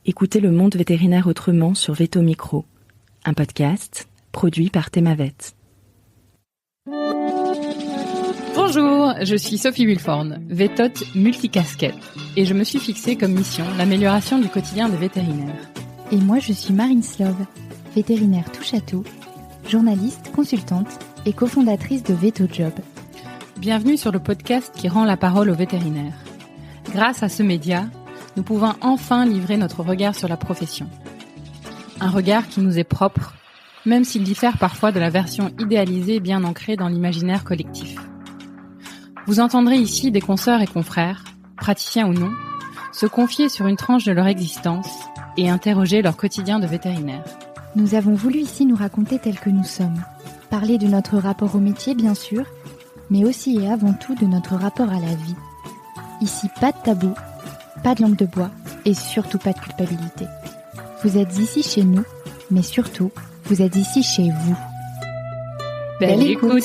Écoutez le monde vétérinaire autrement sur Veto Micro, un podcast produit par Thémavet. Bonjour, je suis Sophie Wilforn, vétote multicasquette, et je me suis fixée comme mission l'amélioration du quotidien des vétérinaires. Et moi, je suis Marine Slove, vétérinaire touche-à-tout, journaliste, consultante et cofondatrice de VetoJob. Bienvenue sur le podcast qui rend la parole aux vétérinaires. Grâce à ce média, nous pouvons enfin livrer notre regard sur la profession. Un regard qui nous est propre, même s'il diffère parfois de la version idéalisée bien ancrée dans l'imaginaire collectif. Vous entendrez ici des consoeurs et confrères, praticiens ou non, se confier sur une tranche de leur existence et interroger leur quotidien de vétérinaire. Nous avons voulu ici nous raconter tels que nous sommes, parler de notre rapport au métier bien sûr, mais aussi et avant tout de notre rapport à la vie. Ici, pas de tabou, pas de langue de bois et surtout pas de culpabilité. Vous êtes ici chez nous, mais surtout, vous êtes ici chez vous. Belle écoute.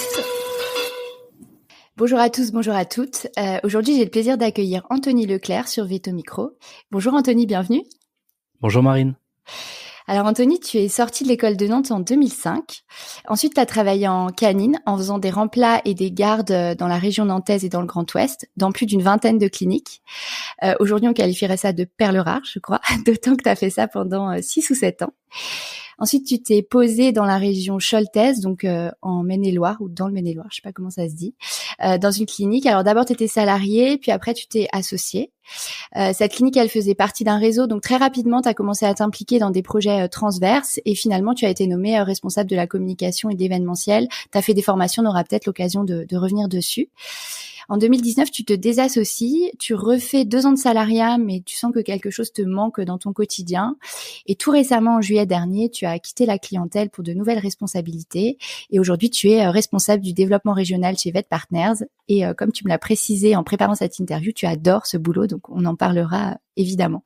Bonjour à tous, bonjour à toutes. Aujourd'hui, j'ai le plaisir d'accueillir Anthony Leclerc sur Veto Micro. Bonjour Anthony, bienvenue. Bonjour Marine. Alors Anthony, tu es sorti de l'école de Nantes en 2005. Ensuite, tu as travaillé en canine en faisant des remplats et des gardes dans la région nantaise et dans le Grand Ouest, dans plus d'une vingtaine de cliniques. Aujourd'hui, on qualifierait ça de perle rare, je crois, d'autant que tu as fait ça pendant 6 ou 7 ans. Ensuite, tu t'es posé dans la région choltaise, donc en Maine-et-Loire, ou dans le Maine-et-Loire, je sais pas comment ça se dit, dans une clinique. Alors d'abord, tu étais salarié, puis après, tu t'es associé. Cette clinique, elle faisait partie d'un réseau, donc très rapidement, tu as commencé à t'impliquer dans des projets transverses, et finalement, tu as été nommé responsable de la communication et de l'événementiel. Tu as fait des formations, on aura peut-être l'occasion de revenir dessus. En 2019, tu te désassocies, tu refais 2 ans de salariat, mais tu sens que quelque chose te manque dans ton quotidien. Et tout récemment, en juillet dernier, tu as quitté la clientèle pour de nouvelles responsabilités. Et aujourd'hui, tu es responsable du développement régional chez VetPartners. Et comme tu me l'as précisé en préparant cette interview, tu adores ce boulot, donc on en parlera évidemment.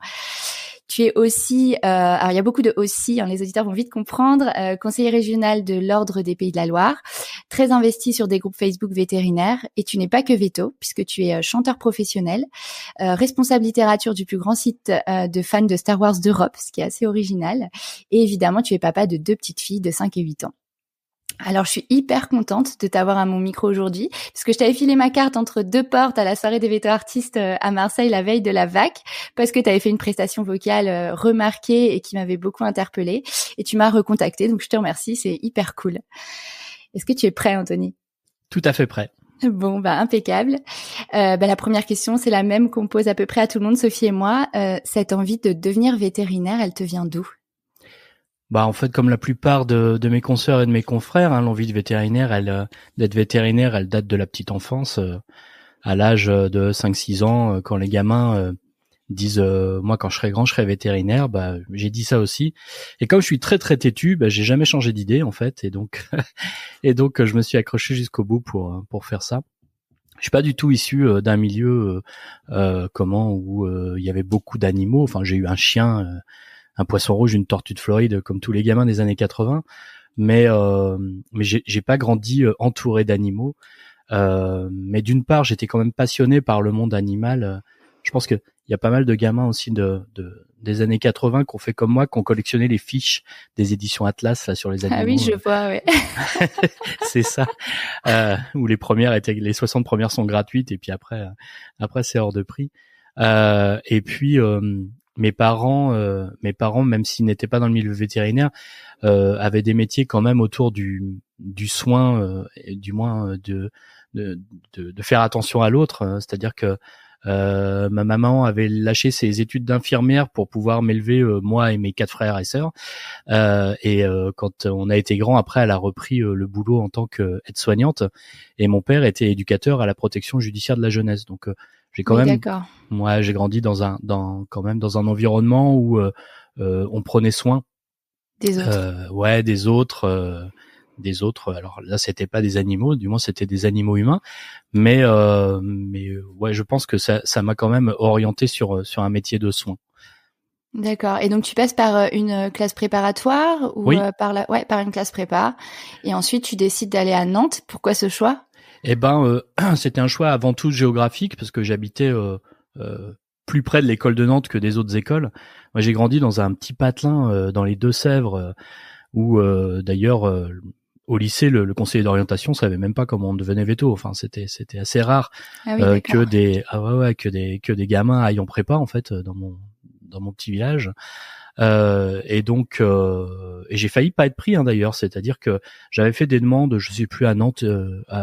Tu es aussi, alors il y a beaucoup de aussi, les auditeurs vont vite comprendre, conseiller régional de l'Ordre des Pays de la Loire, très investi sur des groupes Facebook vétérinaires, et tu n'es pas que veto, puisque tu es chanteur professionnel, responsable littérature du plus grand site de fans de Star Wars d'Europe, ce qui est assez original, et évidemment tu es papa de 2 petites filles de 5 et 8 ans. Alors, je suis hyper contente de t'avoir à mon micro aujourd'hui, parce que je t'avais filé ma carte entre 2 portes à la soirée des véto-artistes à Marseille la veille de la VAC, parce que tu avais fait une prestation vocale remarquée et qui m'avait beaucoup interpellée, et tu m'as recontactée, donc je te remercie, c'est hyper cool. Est-ce que tu es prêt, Anthony ? Tout à fait prêt. Bon, impeccable. La première question, c'est la même qu'on pose à peu près à tout le monde, Sophie et moi. Cette envie de devenir vétérinaire, elle te vient d'où ? En fait, comme la plupart de mes consoeurs et de mes confrères, l'envie de vétérinaire, d'être vétérinaire, elle date de la petite enfance, à l'âge de 5-6 ans, quand les gamins disent moi quand je serai grand, je serai vétérinaire, j'ai dit ça aussi. Et comme je suis très très têtu, j'ai jamais changé d'idée en fait, et donc je me suis accroché jusqu'au bout pour faire ça. Je suis pas du tout issu d'un milieu où il y avait beaucoup d'animaux. Enfin, j'ai eu un chien, un poisson rouge, une tortue de Floride, comme tous les gamins des années 80. Mais j'ai pas grandi entouré d'animaux. Mais d'une part, j'étais quand même passionné par le monde animal. Je pense que il y a pas mal de gamins aussi des années 80 qui ont fait comme moi, qui ont collectionné les fiches des éditions Atlas là sur les animaux. Ah oui, je vois, ouais. C'est ça. Où les 60 premières sont gratuites et puis après c'est hors de prix. Et puis mes parents, même s'ils n'étaient pas dans le milieu vétérinaire, avaient des métiers quand même autour du soin, et du moins de faire attention à l'autre. C'est-à-dire que ma maman avait lâché ses études d'infirmière pour pouvoir m'élever moi et mes 4 frères et sœurs. Et quand on a été grand, après, elle a repris le boulot en tant qu'aide-soignante. Et mon père était éducateur à la protection judiciaire de la jeunesse. Donc j'ai quand même, moi, j'ai grandi dans un environnement où on prenait soin des autres. Des autres. Alors là, c'était pas des animaux, du moins c'était des animaux humains, mais je pense que ça m'a quand même orienté sur un métier de soin. D'accord. Et donc tu passes par une classe préparatoire ou oui. par une classe prépa, et ensuite tu décides d'aller à Nantes. Pourquoi ce choix ? C'était un choix avant tout géographique parce que j'habitais plus près de l'école de Nantes que des autres écoles. Moi, j'ai grandi dans un petit patelin dans les Deux-Sèvres où d'ailleurs au lycée le conseiller d'orientation savait même pas comment on devenait veto. Enfin, c'était assez rare que des gamins aillent en prépa en fait dans mon petit village. Et donc et j'ai failli pas être pris d'ailleurs, c'est-à-dire que j'avais fait des demandes, je sais plus à Nantes,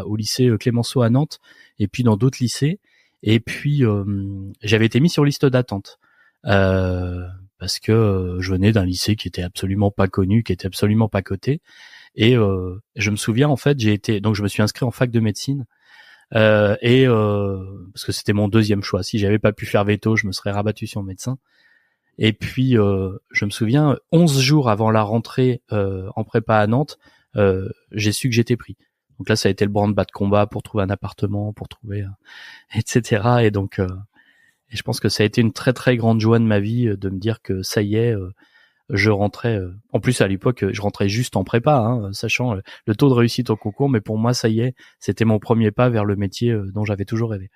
au lycée Clémenceau à Nantes, et puis dans d'autres lycées, et puis j'avais été mis sur liste d'attente parce que je venais d'un lycée qui était absolument pas connu, qui était absolument pas coté, et je me souviens en fait, donc je me suis inscrit en fac de médecine. Parce que c'était mon deuxième choix. Si j'avais pas pu faire veto, je me serais rabattu sur médecin. Et puis, je me souviens, 11 jours avant la rentrée en prépa à Nantes, j'ai su que j'étais pris. Donc là, ça a été le branle-bas de combat pour trouver un appartement, pour trouver, etc. Et donc, et je pense que ça a été une très très grande joie de ma vie de me dire que ça y est, je rentrais. En plus, à l'époque, je rentrais juste en prépa, sachant le taux de réussite au concours. Mais pour moi, ça y est, c'était mon premier pas vers le métier dont j'avais toujours rêvé.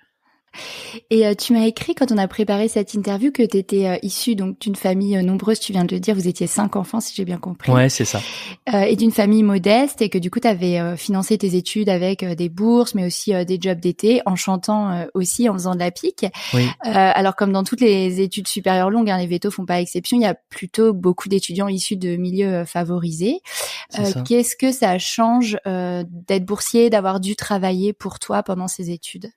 Et tu m'as écrit quand on a préparé cette interview que tu étais issue donc d'une famille nombreuse, tu viens de le dire, vous étiez 5 enfants si j'ai bien compris. Ouais, c'est ça. Et d'une famille modeste, et que du coup tu avais financé tes études avec des bourses mais aussi des jobs d'été, en chantant aussi, en faisant de la pique. Oui. Alors comme dans toutes les études supérieures longues, les vétos font pas exception, il y a plutôt beaucoup d'étudiants issus de milieux favorisés. Qu'est-ce que ça change d'être boursier, d'avoir dû travailler pour toi pendant ces études?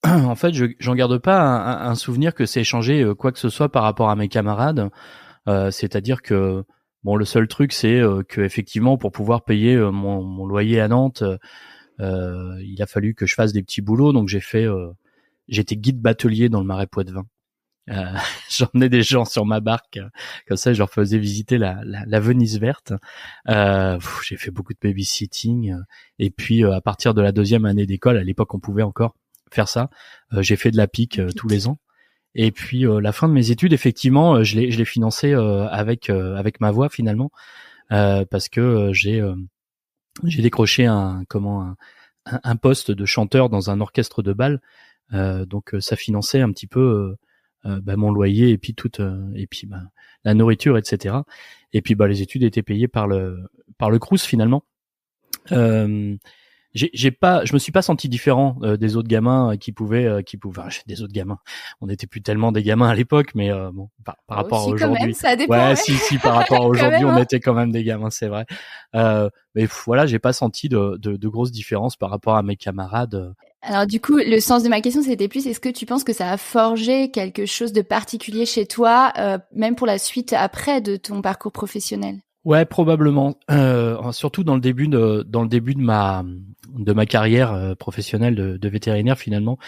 En fait, j'en garde pas un souvenir que c'est changé quoi que ce soit par rapport à mes camarades. C'est-à-dire que bon, le seul truc, c'est que effectivement, pour pouvoir payer mon loyer à Nantes, il a fallu que je fasse des petits boulots. Donc j'étais guide batelier dans le Marais Poitevin. J'emmenais des gens sur ma barque, comme ça, je leur faisais visiter la Venise verte. J'ai fait beaucoup de babysitting. Et puis, à partir de la 2e année d'école, à l'époque, on pouvait encore faire ça. J'ai fait de la pique tous les ans. Et puis la fin de mes études, effectivement, je l'ai financé avec ma voix finalement, parce que j'ai décroché un poste de chanteur dans un orchestre de bal. Donc ça finançait un petit peu mon loyer et puis la nourriture, etc. Et puis les études étaient payées par le Crous finalement. Je me suis pas senti différent des autres gamins qui pouvaient des autres gamins. On n'était plus tellement des gamins à l'époque, mais bon, par rapport à aujourd'hui. Quand même, ça dépend, ouais, si, par rapport à aujourd'hui, on était quand même des gamins, c'est vrai. Mais voilà, j'ai pas senti de grosses différences par rapport à mes camarades. Alors du coup, le sens de ma question, c'était plus, est-ce que tu penses que ça a forgé quelque chose de particulier chez toi, même pour la suite après de ton parcours professionnel? Ouais, probablement. Surtout dans le début de ma carrière professionnelle de vétérinaire finalement,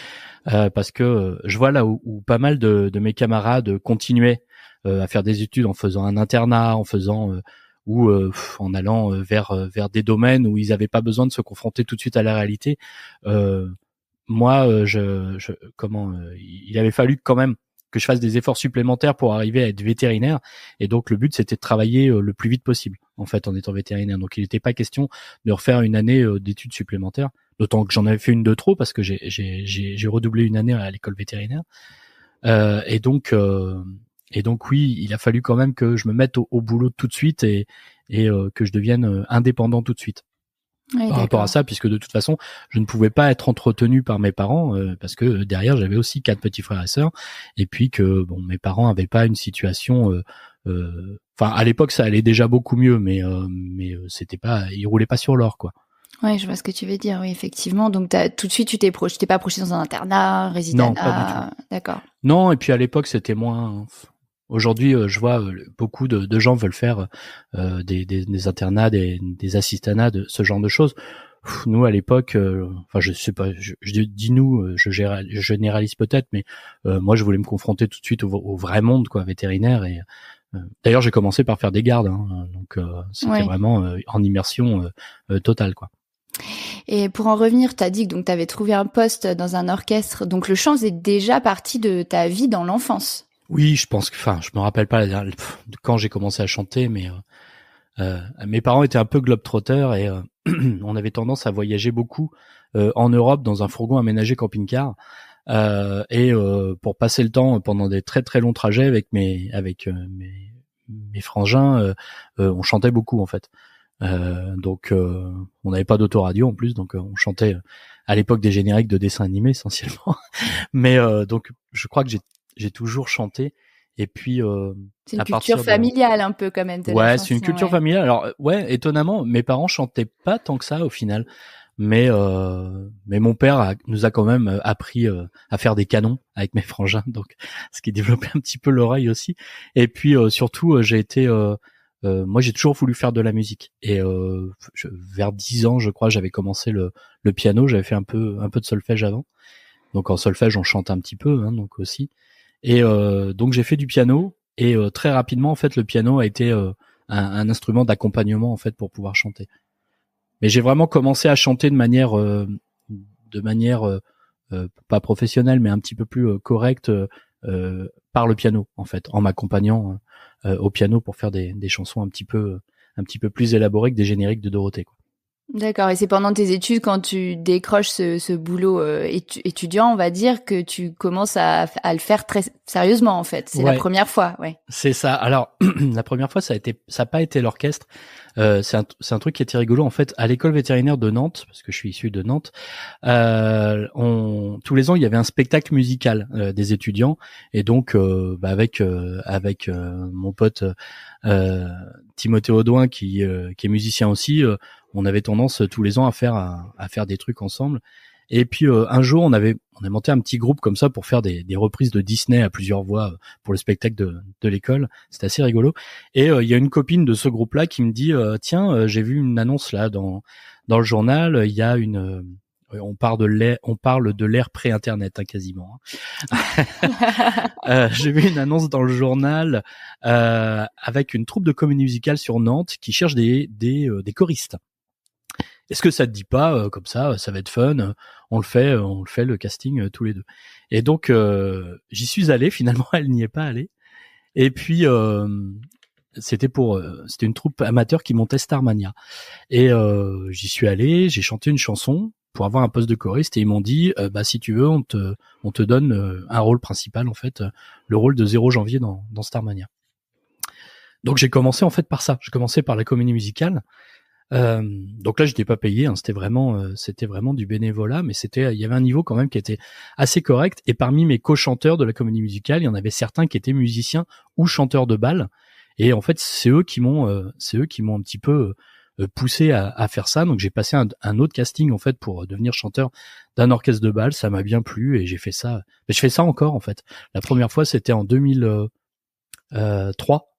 parce que je vois là où pas mal de mes camarades continuaient à faire des études en faisant un internat, ou en allant vers des domaines où ils n'avaient pas besoin de se confronter tout de suite à la réalité. Moi, il avait fallu quand même que je fasse des efforts supplémentaires pour arriver à être vétérinaire, et donc le but c'était de travailler le plus vite possible en fait en étant vétérinaire. Donc il n'était pas question de refaire une année d'études supplémentaires, d'autant que j'en avais fait une de trop parce que j'ai redoublé une année à l'école vétérinaire, et donc oui, il a fallu quand même que je me mette au boulot tout de suite et que je devienne indépendant tout de suite. Oui, par rapport à ça, puisque de toute façon, je ne pouvais pas être entretenu par mes parents, parce que derrière, j'avais aussi 4 petits frères et sœurs, et puis que mes parents avaient pas une situation. À l'époque, ça allait déjà beaucoup mieux, mais c'était pas, ils roulaient pas sur l'or, quoi. Ouais, je vois ce que tu veux dire. Oui, effectivement. Donc, tout de suite, tu t'es pas projeté dans un internat, résidenat. Non, pas du tout. D'accord. Non, et puis à l'époque, c'était moins. Aujourd'hui, je vois beaucoup de gens veulent faire des internats, des assistanats, de ce genre de choses. Nous, à l'époque, je sais pas, je dis nous, je généralise peut-être, mais moi, je voulais me confronter tout de suite au vrai monde, quoi, vétérinaire. Et d'ailleurs, j'ai commencé par faire des gardes, donc c'était vraiment en immersion totale, quoi. Et pour en revenir, t'as dit que donc t'avais trouvé un poste dans un orchestre, donc le chant faisait déjà partie de ta vie dans l'enfance. Oui, je pense que, je me rappelle pas quand j'ai commencé à chanter, mais mes parents étaient un peu globetrotters et on avait tendance à voyager beaucoup en Europe dans un fourgon aménagé camping-car. et pour passer le temps pendant des très très longs trajets avec mes frangins, on chantait beaucoup en fait. Donc on n'avait pas d'autoradio en plus, donc on chantait à l'époque des génériques de dessins animés essentiellement. Mais donc je crois que j'ai toujours chanté. Et puis c'est une culture familiale un peu quand même. Ouais, c'est une culture familiale. Alors ouais, étonnamment, mes parents chantaient pas tant que ça au final. Mais mon père nous a quand même appris à faire des canons avec mes frangins, donc ce qui développait un petit peu l'oreille aussi. Et puis surtout, moi j'ai toujours voulu faire de la musique. Et vers 10 ans, je crois, j'avais commencé le piano. J'avais fait un peu de solfège avant. Donc en solfège, on chante un petit peu, hein, donc aussi. Et donc j'ai fait du piano. Et très rapidement, en fait, le piano a été un instrument d'accompagnement en fait pour pouvoir chanter. Mais j'ai vraiment commencé à chanter de manière pas professionnelle, mais un petit peu plus correcte par le piano, en fait, en m'accompagnant au piano pour faire des chansons un petit peu plus élaborées que des génériques de Dorothée, quoi. D'accord. Et c'est pendant tes études, quand tu décroches ce boulot étudiant, on va dire, que tu commences à le faire très sérieusement, en fait. C'est la première fois, ouais. C'est ça. Alors, la première fois, ça a pas été l'orchestre. C'est un truc qui était rigolo. En fait, à l'école vétérinaire de Nantes, parce que je suis issu de Nantes, tous les ans, il y avait un spectacle musical des étudiants. Et donc, avec mon pote Timothée Audouin, qui est musicien aussi, on avait tendance tous les ans à faire des trucs ensemble. Et puis un jour, on a monté un petit groupe comme ça pour faire des reprises de Disney à plusieurs voix pour le spectacle de l'école. C'était assez rigolo. Et il y a une copine de ce groupe-là qui me dit tiens, j'ai vu une annonce là dans le journal. Il y a on parle de l'ère pré-internet, hein, quasiment. J'ai vu une annonce dans le journal avec une troupe de comédie musicale sur Nantes qui cherche des choristes. Est-ce que ça te dit pas comme ça va être fun, on le fait le casting tous les deux. Et donc j'y suis allé, finalement elle n'y est pas allée. Et puis c'était une troupe amateur qui montait Starmania. Et j'y suis allé, j'ai chanté une chanson pour avoir un poste de choriste et ils m'ont dit si tu veux on te donne un rôle principal, en fait, le rôle de 0 janvier dans Starmania. Donc j'ai commencé en fait par ça, j'ai commencé par la comédie musicale. Donc là j'étais pas payé, hein, c'était vraiment du bénévolat, mais il y avait un niveau quand même qui était assez correct. Et parmi mes co-chanteurs de la comédie musicale, il y en avait certains qui étaient musiciens ou chanteurs de bal. Et en fait c'est eux qui m'ont un petit peu poussé à faire ça. Donc j'ai passé un autre casting en fait pour devenir chanteur d'un orchestre de bal. Ça m'a bien plu et j'ai fait ça. Mais je fais ça encore en fait. La première fois c'était en 2003.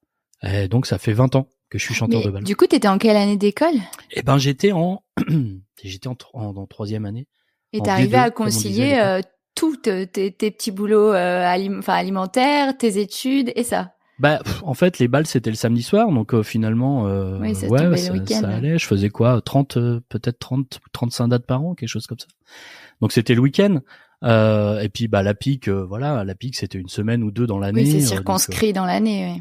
Et donc ça fait 20 ans que je suis chanteur de bal. Du coup, t'étais en quelle année d'école ? Eh ben, j'étais en 3e année. Et t'arrivais à concilier tous tes petits boulots alimentaires, tes études et ça ? En fait, les balles, c'était le samedi soir, donc finalement, ça allait. Je faisais quoi, 35 dates par an, quelque chose comme ça. Donc c'était le week-end. Et puis la pique, c'était une semaine ou deux dans l'année. Oui, c'est circonscrit dans l'année. Ouais.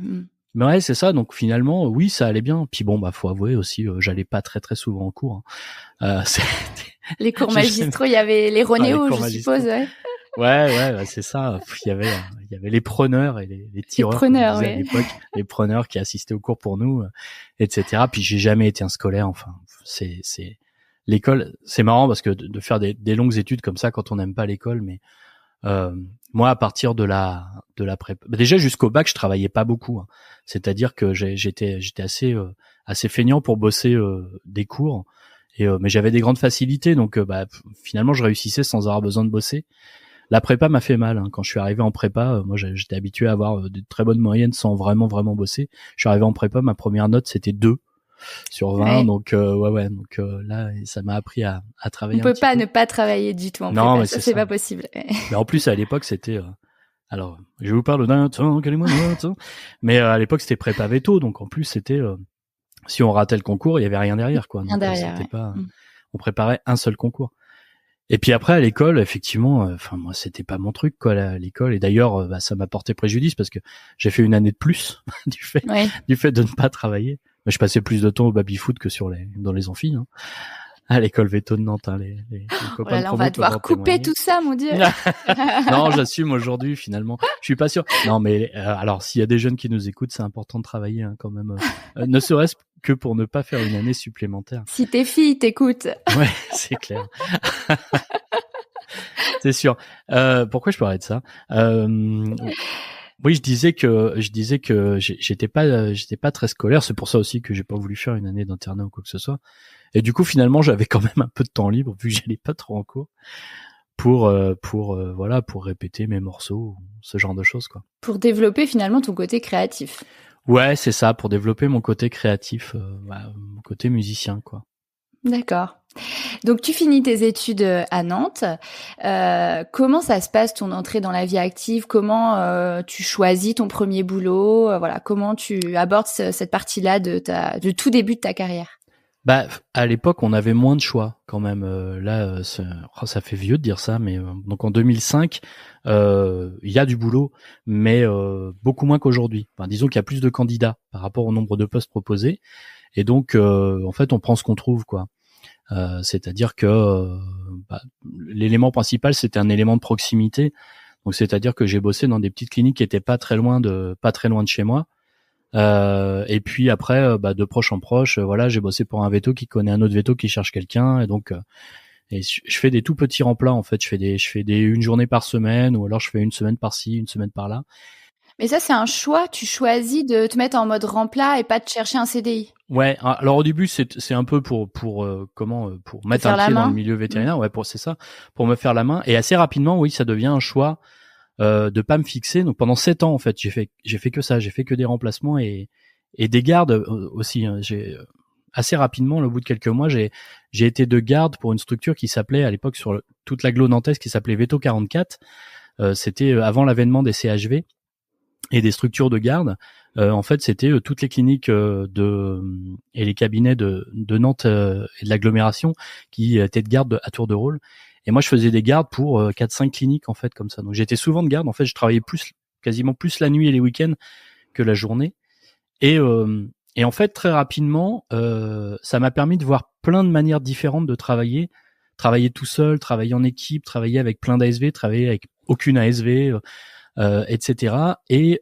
Mais ouais, c'est ça. Donc finalement, oui, ça allait bien. Puis faut avouer aussi, j'allais pas très très souvent en cours. Hein. Les cours magistraux, il y avait les Ronéos, je suppose. Ouais. Ouais, c'est ça. Il y avait les preneurs et les tireurs. Les preneurs, à l'époque, les preneurs qui assistaient aux cours pour nous, etc. Puis j'ai jamais été un scolaire. Enfin, c'est l'école. C'est marrant parce que de faire des longues études comme ça quand on n'aime pas l'école, mais moi, à partir de la prépa, déjà jusqu'au bac, je travaillais pas beaucoup. Hein. C'est-à-dire que j'étais assez feignant pour bosser des cours, mais j'avais des grandes facilités, donc finalement, je réussissais sans avoir besoin de bosser. La prépa m'a fait mal. Hein. Quand je suis arrivé en prépa, moi, j'étais habitué à avoir de très bonnes moyennes sans vraiment bosser. Je suis arrivé en prépa, ma première note c'était 2 sur 20, ouais. Donc là ça m'a appris à travailler. On peut pas ne pas travailler du tout en prépa, mais c'est pas possible. Mais en plus à l'époque c'était alors je vous parle d'un temps, mais à l'époque c'était prépa veto, donc en plus c'était si on ratait le concours, il y avait rien derrière quoi. Rien derrière. C'était pas on préparait un seul concours. Et puis après à l'école, effectivement, moi c'était pas mon truc quoi l'école, et d'ailleurs ça m'a porté préjudice parce que j'ai fait une année de plus du fait de ne pas travailler. Mais je passais plus de temps au baby-foot que dans les amphis. Hein. à l'école Veto de Nantes, hein, les Oh copains là de là, on promo va peuvent devoir en couper témoigner. tout ça, mon Dieu. Non, j'assume aujourd'hui, finalement. Je suis pas sûr. Non, mais alors, s'il y a des jeunes qui nous écoutent, c'est important de travailler, hein, quand même. Ne serait-ce que pour ne pas faire une année supplémentaire. Si tes filles t'écoutent. Ouais, c'est clair. C'est sûr. Pourquoi je parlais de ça? Oui, je disais que j'étais pas très scolaire. C'est pour ça aussi que j'ai pas voulu faire une année d'internat ou quoi que ce soit. Et du coup, finalement, j'avais quand même un peu de temps libre vu que j'allais pas trop en cours pour répéter mes morceaux, ce genre de choses, quoi. Pour développer finalement ton côté créatif. Ouais, c'est ça, pour développer mon côté créatif, mon côté musicien, quoi. D'accord. Donc tu finis tes études à Nantes. Comment ça se passe ton entrée dans la vie active? Comment tu choisis ton premier boulot? Voilà, comment tu abordes cette partie-là du tout début de ta carrière? Bah, à l'époque, on avait moins de choix quand même. Là, ça fait vieux de dire ça, mais donc en 2005, il y a du boulot, mais beaucoup moins qu'aujourd'hui. Enfin, disons qu'il y a plus de candidats par rapport au nombre de postes proposés, et donc en fait, on prend ce qu'on trouve, quoi. C'est-à-dire que l'élément principal, c'était un élément de proximité. Donc, c'est-à-dire que j'ai bossé dans des petites cliniques qui étaient pas très loin de chez moi. Et puis après, de proche en proche, voilà, j'ai bossé pour un veto qui connaît un autre veto qui cherche quelqu'un, et donc et je fais des tout petits remplats en fait. Je fais des une journée par semaine, ou alors je fais une semaine par-ci, une semaine par-là. Mais ça, c'est un choix. Tu choisis de te mettre en mode remplat et pas de chercher un CDI. Ouais. Alors au début, c'est un peu pour mettre un pied dans le milieu vétérinaire. Ouais, c'est ça, pour me faire la main. Et assez rapidement, oui, ça devient un choix de pas me fixer. Donc pendant 7 ans en fait, j'ai fait que ça. J'ai fait que des remplacements et des gardes aussi. Hein. Assez rapidement, au bout de quelques mois, j'ai été de garde pour une structure qui s'appelait à l'époque sur toute l'agglo nantaise, qui s'appelait Veto 44. C'était avant l'avènement des CHV et des structures de garde. En fait, c'était toutes les cliniques et les cabinets de Nantes et de l'agglomération qui étaient de garde à tour de rôle. Et moi, je faisais des gardes pour 4-5 cliniques en fait comme ça. Donc j'étais souvent de garde. En fait, je travaillais quasiment plus la nuit et les week-ends que la journée. Et en fait, très rapidement, ça m'a permis de voir plein de manières différentes de travailler. Travailler tout seul, travailler en équipe, travailler avec plein d'ASV, travailler avec aucune ASV, etc. Et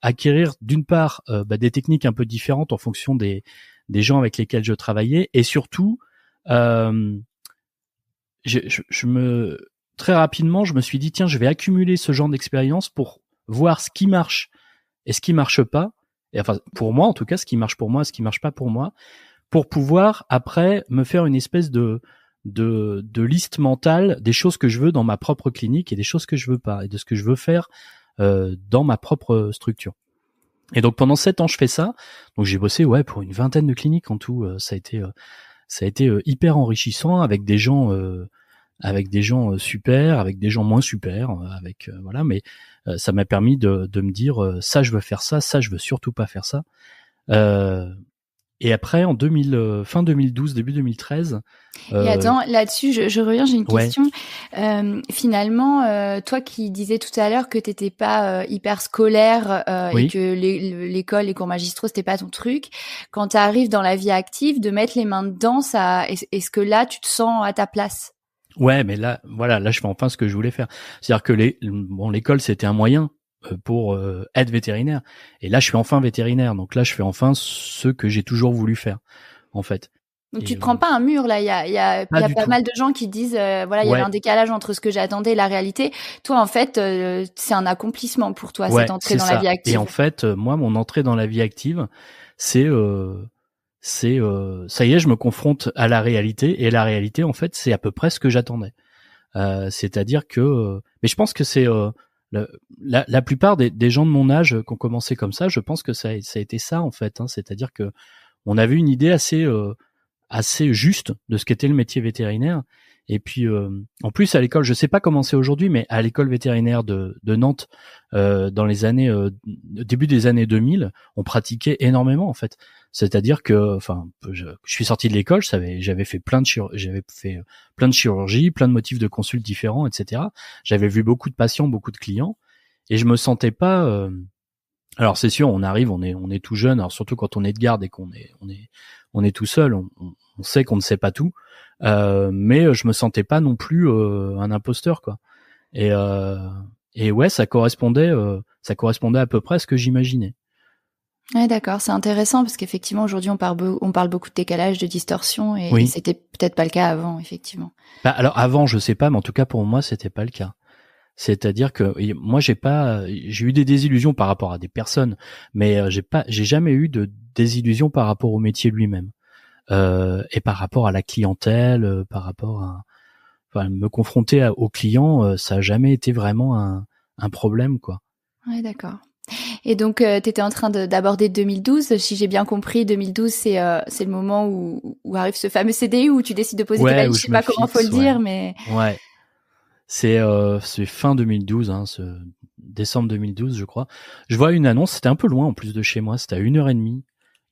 acquérir d'une part des techniques un peu différentes en fonction des gens avec lesquels je travaillais, et surtout très rapidement, je me suis dit tiens, je vais accumuler ce genre d'expérience pour voir ce qui marche et ce qui marche pas. Et enfin, pour moi, en tout cas, ce qui marche pour moi, ce qui marche pas pour moi, pour pouvoir après me faire une espèce de liste mentale des choses que je veux dans ma propre clinique et des choses que je veux pas, et de ce que je veux faire dans ma propre structure. Et donc pendant 7 ans, je fais ça. Donc j'ai bossé pour une 20aine de cliniques en tout. Ça a été hyper enrichissant, avec des gens super, avec des gens moins super, voilà. Mais ça m'a permis de me dire ça, je veux faire ça, je veux surtout pas faire ça. Et après, en fin 2012, début 2013. Et attends, là-dessus, je reviens, j'ai une question. Ouais. Finalement, toi qui disais tout à l'heure que t'étais pas hyper scolaire Oui. et que l'école, les cours magistraux, c'était pas ton truc, quand tu arrives dans la vie active, de mettre les mains dedans, est-ce que là, tu te sens à ta place? Ouais, mais là, voilà, là, je fais enfin ce que je voulais faire. C'est-à-dire que l'école, c'était un moyen pour être vétérinaire. Et là, je suis enfin vétérinaire. Donc là, je fais enfin ce que j'ai toujours voulu faire, en fait. Donc tu te prends pas un mur là, il y a pas mal de gens qui disent voilà, il y avait un décalage entre ce que j'attendais et la réalité. Toi en fait, c'est un accomplissement pour toi cette entrée dans la vie active. Et en fait, moi mon entrée dans la vie active, c'est ça y est, je me confronte à la réalité, et la réalité en fait, c'est à peu près ce que j'attendais. C'est-à-dire que mais je pense que c'est la plupart des gens de mon âge qui ont commencé comme ça, je pense que ça a été ça en fait, hein. C'est-à-dire que on avait une idée assez juste de ce qu'était le métier vétérinaire. Et puis en plus à l'école, je sais pas comment c'est aujourd'hui, mais à l'école vétérinaire de Nantes, dans les années début des années 2000, on pratiquait énormément en fait. C'est-à-dire que je suis sorti de l'école, j'avais fait plein de chirurgies, plein de motifs de consultes différents, etc. J'avais vu beaucoup de patients, beaucoup de clients, et je me sentais pas Alors c'est sûr, on arrive, on est tout jeune, alors surtout quand on est de garde et on est tout seul, on sait qu'on ne sait pas tout, mais je me sentais pas non plus un imposteur, quoi. Et ouais, ça correspondait à peu près à ce que j'imaginais. Ouais, d'accord, c'est intéressant parce qu'effectivement aujourd'hui on parle beaucoup de décalage, de distorsion et, Oui. et c'était peut-être pas le cas avant, effectivement. Bah, alors avant, je sais pas, mais en tout cas pour moi, c'était pas le cas. C'est-à-dire que moi j'ai eu des désillusions par rapport à des personnes, mais j'ai jamais eu de désillusions par rapport au métier lui-même. Et par rapport à la clientèle, par rapport à me confronter aux clients, ça a jamais été vraiment un problème, quoi. Ouais, d'accord. Et donc, tu étais en train d'aborder 2012. Si j'ai bien compris, 2012, c'est le moment où arrive ce fameux CDI où tu décides de poser tes valises. Je sais pas comment faut le dire, mais... Ouais. C'est fin 2012, hein, décembre 2012, je crois. Je vois une annonce, c'était un peu loin en plus de chez moi, c'était à 1h30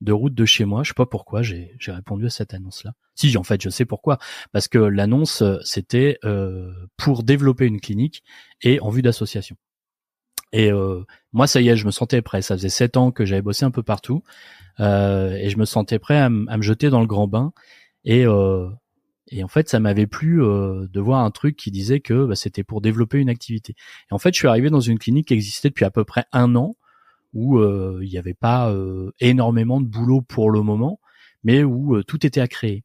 de route de chez moi. Je sais pas pourquoi j'ai répondu à cette annonce-là. Si, en fait, je sais pourquoi. Parce que l'annonce, c'était pour développer une clinique et en vue d'association. Et moi, ça y est, je me sentais prêt. Ça faisait 7 ans que j'avais bossé un peu partout. Et je me sentais prêt à me jeter dans le grand bain. Et en fait, ça m'avait plu de voir un truc qui disait que c'était pour développer une activité. Et en fait, je suis arrivé dans une clinique qui existait depuis à peu près 1 an, où il n'y avait pas énormément de boulot pour le moment, mais où tout était à créer.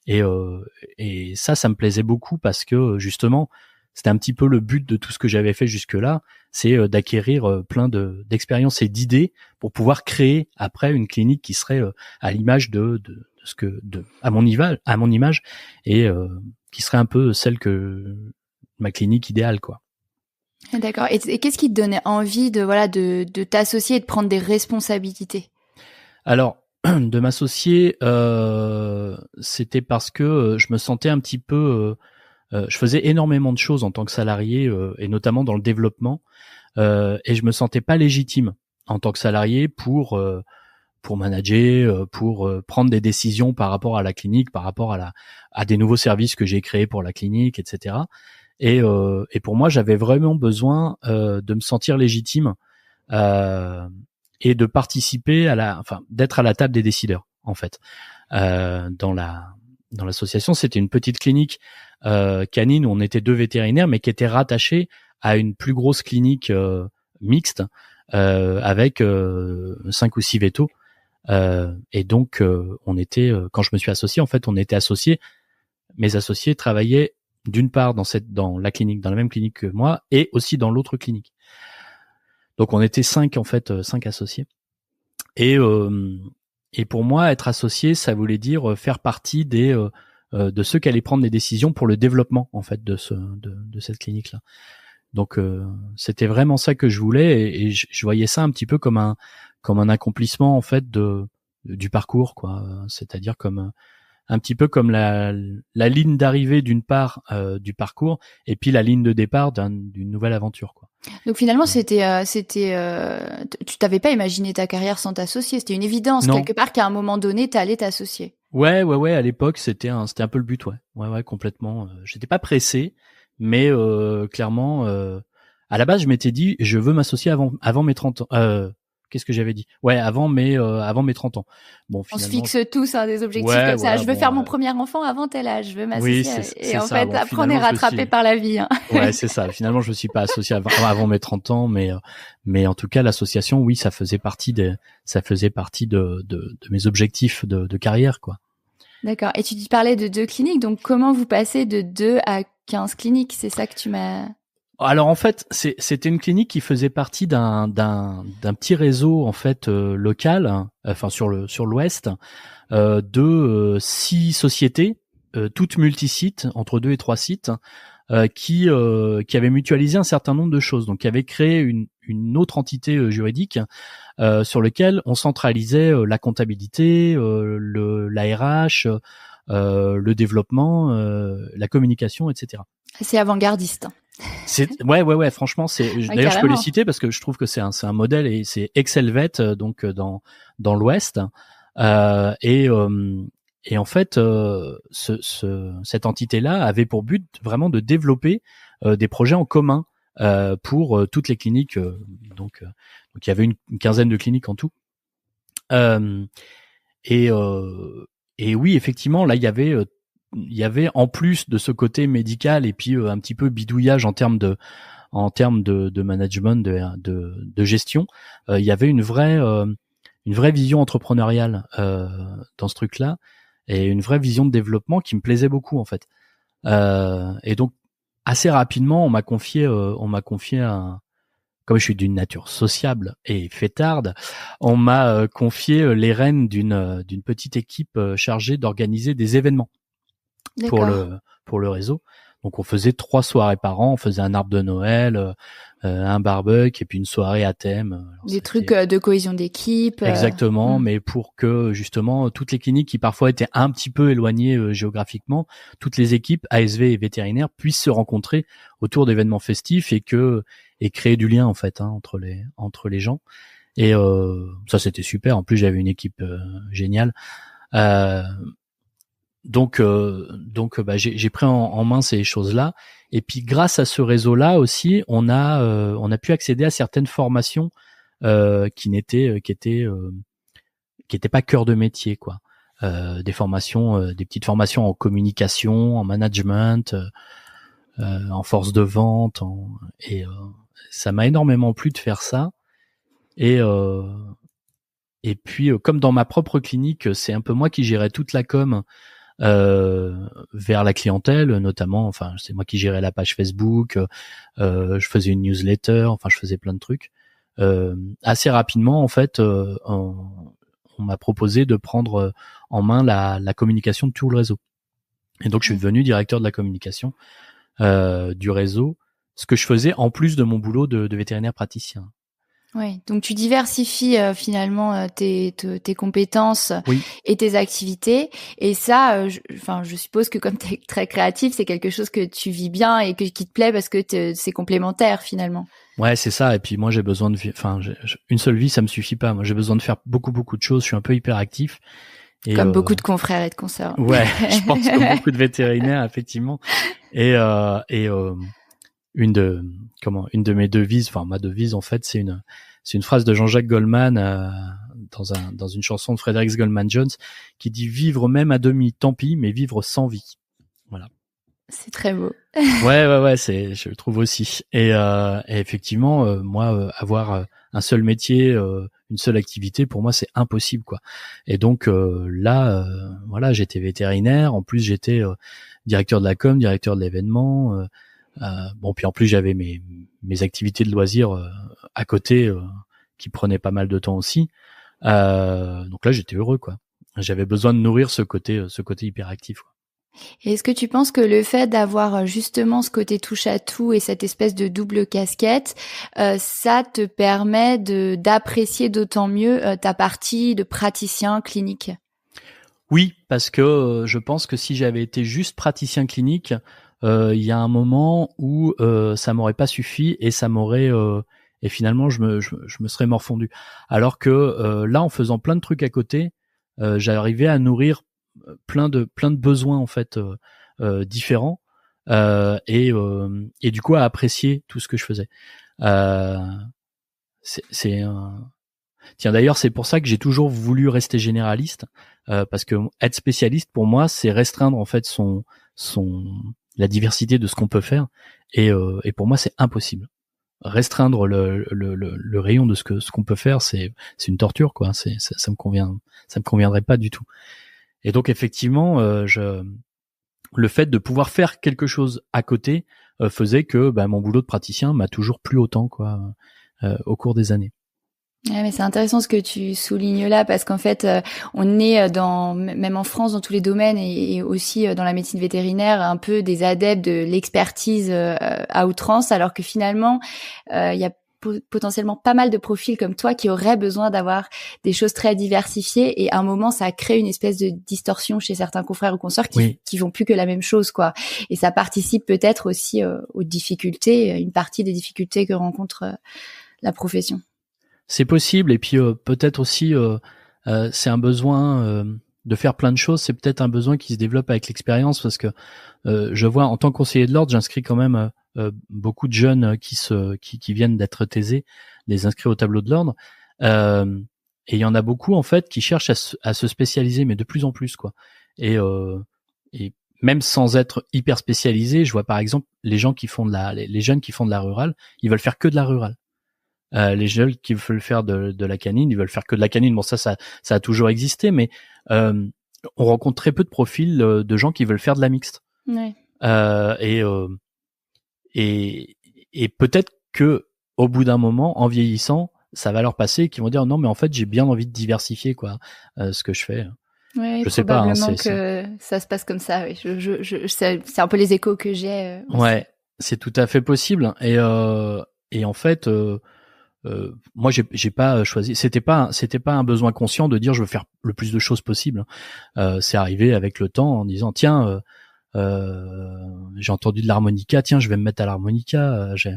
Et ça me plaisait beaucoup parce que justement, c'était un petit peu le but de tout ce que j'avais fait jusque-là, c'est d'acquérir plein d'expériences et d'idées pour pouvoir créer après une clinique qui serait à l'image de ce que à mon image et qui serait un peu celle que ma clinique idéale, quoi. D'accord. Et qu'est-ce qui te donnait envie de t'associer et de prendre des responsabilités? Alors, de m'associer, c'était parce que je me sentais un petit peu je faisais énormément de choses en tant que salarié et notamment dans le développement et je me sentais pas légitime en tant que salarié pour manager, pour prendre des décisions par rapport à la clinique, par rapport à des nouveaux services que j'ai créés pour la clinique, etc. Et pour moi, j'avais vraiment besoin de me sentir légitime et de participer d'être à la table des décideurs, en fait. Dans l'association, c'était une petite clinique canine où on était 2 vétérinaires, mais qui était rattachée à une plus grosse clinique mixte avec 5 ou 6 vétos. Et donc on était quand je me suis associé, en fait, on était associés. Mes associés travaillaient d'une part dans la clinique, dans la même clinique que moi, et aussi dans l'autre clinique. Donc on était 5 associés. Et pour moi, être associé, ça voulait dire faire partie de ceux qui allaient prendre des décisions pour le développement, en fait, de cette clinique-là. Donc c'était vraiment ça que je voulais, et je voyais ça un petit peu comme un accomplissement, en fait, du parcours, quoi. C'est-à-dire un petit peu comme la ligne d'arrivée d'une part du parcours, et puis la ligne de départ d'une nouvelle aventure, quoi. Donc finalement, tu t'avais pas imaginé ta carrière sans t'associer. C'était une évidence, Non. quelque part, qu'à un moment donné, t'allais t'associer. Ouais. À l'époque, c'était un peu le but, ouais. Ouais, complètement. J'étais pas pressé, mais clairement, à la base, je m'étais dit, je veux m'associer avant mes 30 ans. Qu'est-ce que j'avais dit? Ouais, avant mes 30 ans. Bon, finalement, on se fixe tous des objectifs ouais, comme ça. voilà, Je veux faire mon premier enfant avant tel âge. Je veux m'associer. Oui, et en ça. fait, Bon, après, on est rattrapé par la vie. Hein. Ouais, c'est ça. Finalement, je me suis pas associé avant mes 30 ans, mais en tout cas, l'association, oui, ça faisait partie de mes objectifs de carrière, quoi. D'accord. Et tu parlais de 2 cliniques. Donc, comment vous passez de 2 à 15 cliniques? C'est ça que tu m'as... Alors en fait, c'était une clinique qui faisait partie d'un petit réseau, en fait, local, hein, enfin sur l'Ouest, de 6 sociétés, toutes multisites, entre 2 et 3 sites, qui avaient mutualisé un certain nombre de choses, donc qui avaient créé une autre entité juridique sur lequel on centralisait la comptabilité, la RH, le développement, la communication, etc. C'est avant-gardiste. Ouais, franchement, d'ailleurs, je peux les carrément. citer parce que je trouve que c'est un modèle, et c'est Excelvet, donc dans l'Ouest, et en fait, cette entité-là avait pour but vraiment de développer des projets en commun pour toutes les cliniques. Donc il y avait une quinzaine de cliniques en tout. Et oui, effectivement, là il y avait en plus de ce côté médical et puis un petit peu bidouillage en termes de management, de gestion, il y avait une vraie vision entrepreneuriale dans ce truc-là et une vraie vision de développement qui me plaisait beaucoup en fait. Et donc assez rapidement, on m'a confié comme je suis d'une nature sociable et fêtarde, on m'a confié les rênes d'une petite équipe chargée d'organiser des événements pour le réseau. Donc on faisait 3 soirées par an, on faisait un arbre de Noël, un barbecue et puis une soirée à thème. Alors, des trucs de cohésion d'équipe. Exactement, mais pour que justement toutes les cliniques qui parfois étaient un petit peu éloignées géographiquement, toutes les équipes ASV et vétérinaires puissent se rencontrer autour d'événements festifs et créer du lien en fait entre les gens. Et ça c'était super. En plus j'avais une équipe géniale. Donc j'ai pris en main ces choses-là et puis grâce à ce réseau-là aussi on a pu accéder à certaines formations qui étaient pas cœur de métier quoi, des formations, des petites formations en communication, en management, en force de vente, et ça m'a énormément plu de faire ça. Et puis comme dans ma propre clinique c'est un peu moi qui gérais toute la com vers la clientèle notamment, enfin c'est moi qui gérais la page Facebook, je faisais une newsletter, enfin je faisais plein de trucs. Assez rapidement en fait on m'a proposé de prendre en main la communication de tout le réseau et donc je suis devenu directeur de la communication du réseau, ce que je faisais en plus de mon boulot de vétérinaire praticien. Oui, donc tu diversifies finalement tes compétences et tes activités. Et ça, je suppose que comme tu es très créatif, c'est quelque chose que tu vis bien et qui te plaît parce que c'est complémentaire finalement. Ouais, c'est ça. Et puis moi, j'ai besoin une seule vie, ça me suffit pas. Moi, j'ai besoin de faire beaucoup de choses. Je suis un peu hyperactif. Et comme beaucoup de confrères et de consoeurs. Ouais, je pense comme beaucoup de vétérinaires, effectivement. Et une de mes devises, enfin ma devise en fait, c'est une phrase de Jean-Jacques Goldman dans une chanson de Frederick Goldman Jones qui dit vivre même à demi, tant pis, mais vivre sans vie. Voilà. C'est très beau. Ouais, je le trouve aussi. Et effectivement, moi, avoir un seul métier, une seule activité, pour moi, c'est impossible, quoi. Et donc là, voilà, j'étais vétérinaire. En plus, j'étais directeur de la com, directeur de l'événement. Bon, puis en plus, j'avais mes activités de loisirs à côté qui prenaient pas mal de temps aussi. Donc là, j'étais heureux, quoi. J'avais besoin de nourrir ce côté hyperactif, quoi. Et est-ce que tu penses que le fait d'avoir justement ce côté touche à tout et cette espèce de double casquette, ça te permet d'apprécier d'autant mieux ta partie de praticien clinique? Oui, parce que je pense que si j'avais été juste praticien clinique, il y a un moment où ça m'aurait pas suffi et ça m'aurait et finalement je me serais morfondu. Alors que là, en faisant plein de trucs à côté, j'arrivais à nourrir plein de besoins en fait différents et du coup à apprécier tout ce que je faisais. Tiens, d'ailleurs, c'est pour ça que j'ai toujours voulu rester généraliste, parce que être spécialiste pour moi, c'est restreindre en fait la diversité de ce qu'on peut faire, et pour moi, c'est impossible. Restreindre le rayon de ce qu'on peut faire, c'est une torture, quoi. Ça me conviendrait pas du tout. Et donc effectivement, le fait de pouvoir faire quelque chose à côté faisait que mon boulot de praticien m'a toujours plu autant, quoi, au cours des années. Ouais, mais c'est intéressant ce que tu soulignes là, parce qu'en fait, on est même en France, dans tous les domaines et aussi dans la médecine vétérinaire, un peu des adeptes de l'expertise à outrance, alors que finalement, il y a potentiellement pas mal de profils comme toi qui auraient besoin d'avoir des choses très diversifiées, et à un moment ça crée une espèce de distorsion chez certains confrères ou consoeurs qui font plus que la même chose, quoi. Et ça participe peut-être aussi aux difficultés, une partie des difficultés que rencontre la profession. C'est possible, et puis peut-être aussi c'est un besoin de faire plein de choses, c'est peut-être un besoin qui se développe avec l'expérience, parce que je vois en tant que conseiller de l'ordre, j'inscris quand même beaucoup de jeunes qui viennent d'être thésés, des inscrits au tableau de l'ordre. Et il y en a beaucoup en fait qui cherchent à se spécialiser, mais de plus en plus quoi. Et même sans être hyper spécialisés, je vois par exemple les jeunes qui font de la rurale, ils veulent faire que de la rurale. Les jeunes qui veulent faire de la canine, ils veulent faire que de la canine. Bon, ça a toujours existé, mais on rencontre très peu de profils de gens qui veulent faire de la mixte. Ouais. Et peut-être que au bout d'un moment, en vieillissant, ça va leur passer et qu'ils vont dire non, mais en fait, j'ai bien envie de diversifier quoi, ce que je fais. Ouais, je sais pas. Probablement que ça se passe comme ça. Oui. C'est un peu les échos que j'ai. Ouais, c'est tout à fait possible. Et en fait. Moi j'ai pas choisi, c'était pas un besoin conscient de dire je veux faire le plus de choses possible. C'est arrivé avec le temps en disant tiens j'ai entendu de l'harmonica, tiens je vais me mettre à l'harmonica, j'ai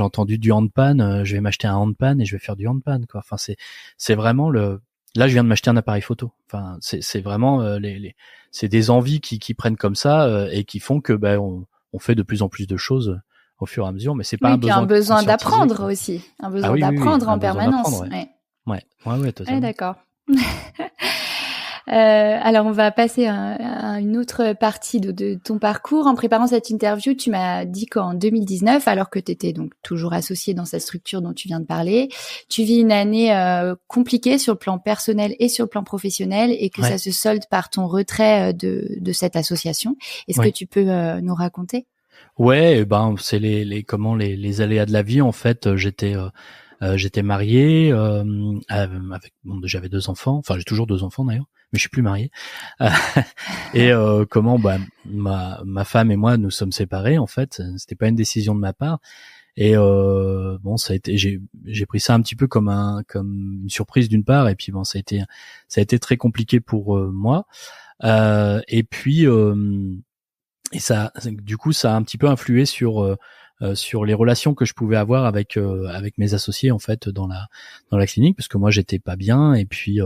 entendu du handpan, je vais m'acheter un handpan et je vais faire du handpan quoi. Enfin c'est vraiment là je viens de m'acheter un appareil photo. Enfin c'est vraiment c'est des envies qui prennent comme ça et qui font que on fait de plus en plus de choses au fur et à mesure, mais c'est pas un besoin d'apprendre aussi, un besoin d'apprendre en permanence. Ouais, totalement. D'accord. Alors, on va passer à une autre partie de ton parcours. En préparant cette interview, tu m'as dit qu'en 2019, alors que tu étais donc toujours associé dans cette structure dont tu viens de parler, tu vis une année compliquée sur le plan personnel et sur le plan professionnel et que ça se solde par ton retrait de cette association. Est-ce que tu peux nous raconter ? Ouais, c'est les aléas de la vie en fait. J'étais marié j'avais 2 enfants, enfin j'ai toujours 2 enfants d'ailleurs, mais je suis plus marié. Et ma femme et moi nous sommes séparés en fait. C'était pas une décision de ma part. Et ça a été, j'ai pris ça un petit peu comme une surprise d'une part, et puis ça a été très compliqué pour moi. Et puis et ça, du coup, ça a un petit peu influé sur les relations que je pouvais avoir avec mes associés en fait dans la clinique, parce que moi j'étais pas bien, et puis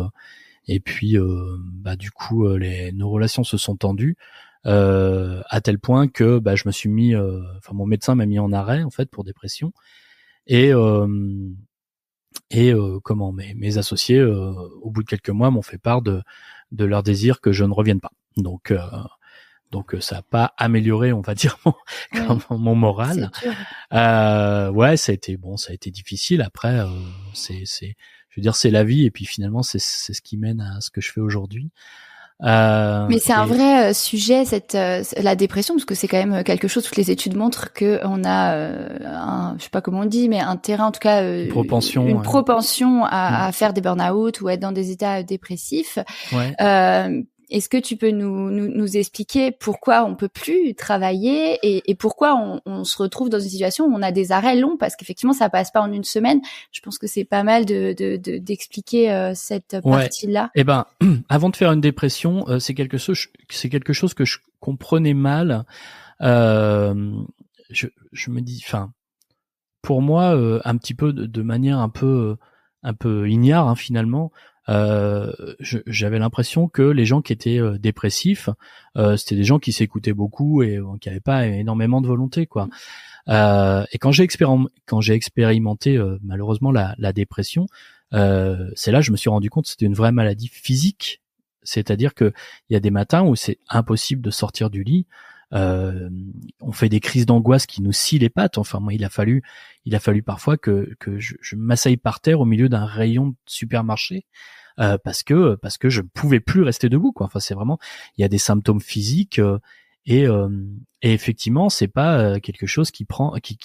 du coup nos relations se sont tendues à tel point que je me suis mis, mon médecin m'a mis en arrêt en fait pour dépression, et mes associés au bout de quelques mois m'ont fait part de leur désir que je ne revienne pas. Donc ça a pas amélioré, on va dire, mon moral. Ça a été difficile. Après, je veux dire, c'est la vie, et puis finalement c'est ce qui mène à ce que je fais aujourd'hui. Mais c'est un vrai sujet, la dépression, parce que c'est quand même quelque chose. Toutes les études montrent que on a je sais pas comment on dit, mais un terrain, en tout cas, une propension à faire des burn-out ou être dans des états dépressifs. Est-ce que tu peux nous expliquer pourquoi on peut plus travailler et pourquoi on se retrouve dans une situation où on a des arrêts longs, parce qu'effectivement ça passe pas en une semaine. Je pense que c'est pas mal d'expliquer cette partie-là. Eh ben, avant de faire une dépression, c'est quelque chose que je comprenais mal. Je me dis, pour moi, un petit peu de manière un peu ignare finalement. J'avais l'impression que les gens qui étaient dépressifs, c'était des gens qui s'écoutaient beaucoup et qui n'avaient pas énormément de volonté, quoi. Et quand j'ai expérimenté malheureusement la dépression, c'est là que je me suis rendu compte que c'était une vraie maladie physique. C'est-à-dire que il y a des matins où c'est impossible de sortir du lit. On fait des crises d'angoisse qui nous scient les pattes. Enfin, moi, il a fallu parfois que je m'asseille par terre au milieu d'un rayon de supermarché, parce que je ne pouvais plus rester debout, quoi. Enfin, c'est vraiment, il y a des symptômes physiques, et effectivement, c'est pas quelque chose qui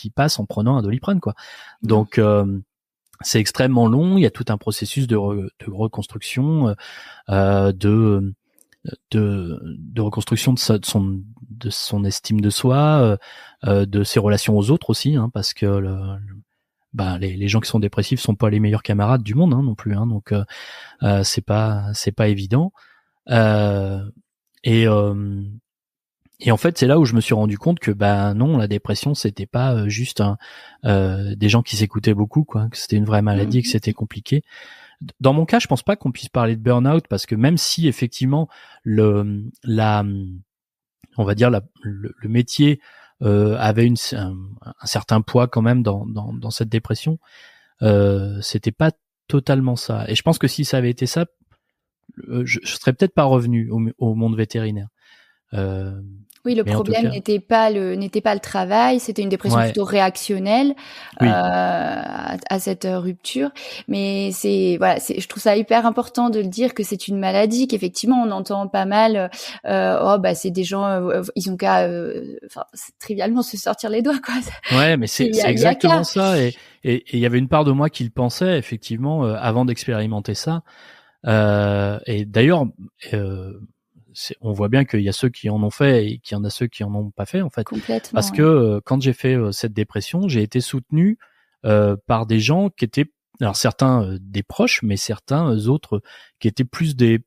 passe en prenant un Doliprane, quoi. Donc c'est extrêmement long. Il y a tout un processus de reconstruction, de reconstruction de son estime de soi, de ses relations aux autres aussi, parce que les gens qui sont dépressifs sont pas les meilleurs camarades du monde, non plus, donc c'est pas évident. Et en fait, c'est là où je me suis rendu compte que non, la dépression c'était pas juste des gens qui s'écoutaient beaucoup, quoi, que c'était une vraie maladie et que c'était compliqué. Dans mon cas, je pense pas qu'on puisse parler de burn-out, parce que même si effectivement on va dire le métier avait un certain poids quand même dans cette dépression. C'était pas totalement ça. Et je pense que si ça avait été ça, je serais peut-être pas revenu au monde vétérinaire. Oui, le problème n'était pas le travail, c'était une dépression plutôt réactionnelle à cette rupture. Mais je trouve ça hyper important de le dire que c'est une maladie, qu'effectivement on entend pas mal. C'est des gens, ils ont qu'à, trivialement se sortir les doigts, quoi. Ouais, mais c'est exactement ça. Et il y avait une part de moi qui le pensait effectivement avant d'expérimenter ça. Et d'ailleurs. On voit bien qu'il y a ceux qui en ont fait et qu'il y en a ceux qui en ont pas fait en fait. Complètement. Parce que quand j'ai fait cette dépression, j'ai été soutenu par des gens qui étaient, alors certains des proches, mais certains autres qui étaient plus des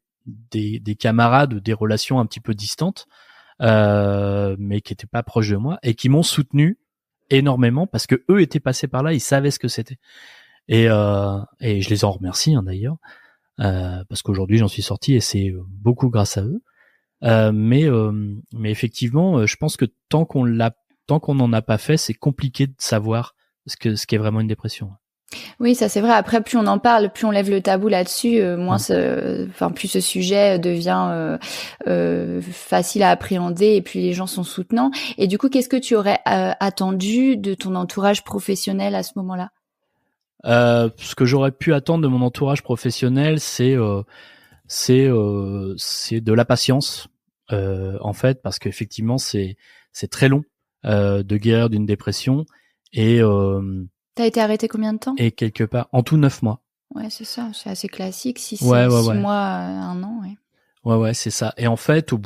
camarades ou des relations un petit peu distantes, mais qui étaient pas proches de moi et qui m'ont soutenu énormément parce que eux étaient passés par là, ils savaient ce que c'était. Et je les en remercie d'ailleurs. Parce qu'aujourd'hui j'en suis sorti et c'est beaucoup grâce à eux. Mais effectivement, je pense que tant qu'on n'en a pas fait, c'est compliqué de savoir ce qu'est vraiment une dépression. Oui, ça c'est vrai. Après, plus on en parle, plus on lève le tabou là-dessus, plus ce sujet devient facile à appréhender et plus les gens sont soutenants. Et du coup, qu'est-ce que tu aurais attendu de ton entourage professionnel à ce moment-là? Ce que j'aurais pu attendre de mon entourage professionnel, c'est de la patience, en fait, parce qu'effectivement c'est très long de guérir d'une dépression et t'as été arrêté combien de temps? Et quelque part en tout 9 mois. Ouais, c'est ça, c'est assez classique, 6 mois, 1 an, ouais. Ouais, c'est ça. Et en fait, au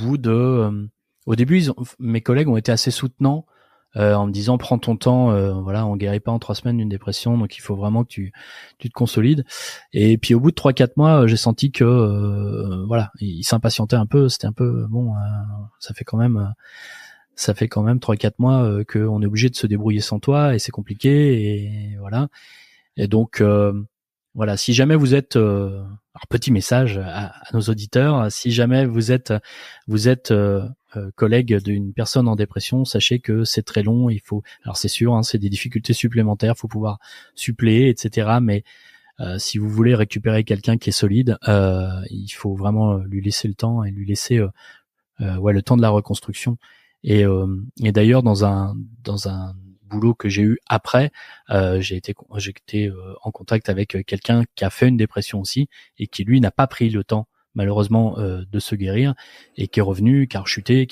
début, mes collègues ont été assez soutenants. En me disant prends ton temps, on guérit pas en 3 semaines d'une dépression, donc il faut vraiment que tu te consolides. Et puis au bout de 3-4 mois, j'ai senti que ils s'impatientaient un peu, c'était un peu ça fait quand même 3-4 mois qu'on est obligé de se débrouiller sans toi et c'est compliqué et voilà. Et donc si jamais vous êtes alors petit message à nos auditeurs, si jamais vous êtes collègue d'une personne en dépression, sachez que c'est très long, alors c'est sûr, c'est des difficultés supplémentaires, faut pouvoir suppléer, etc. Mais si vous voulez récupérer quelqu'un qui est solide, il faut vraiment lui laisser le temps et lui laisser le temps de la reconstruction. Et d'ailleurs dans un boulot que j'ai eu après, j'ai été en contact avec quelqu'un qui a fait une dépression aussi et qui lui n'a pas pris le temps malheureusement de se guérir et qui est revenu, qui a rechuté.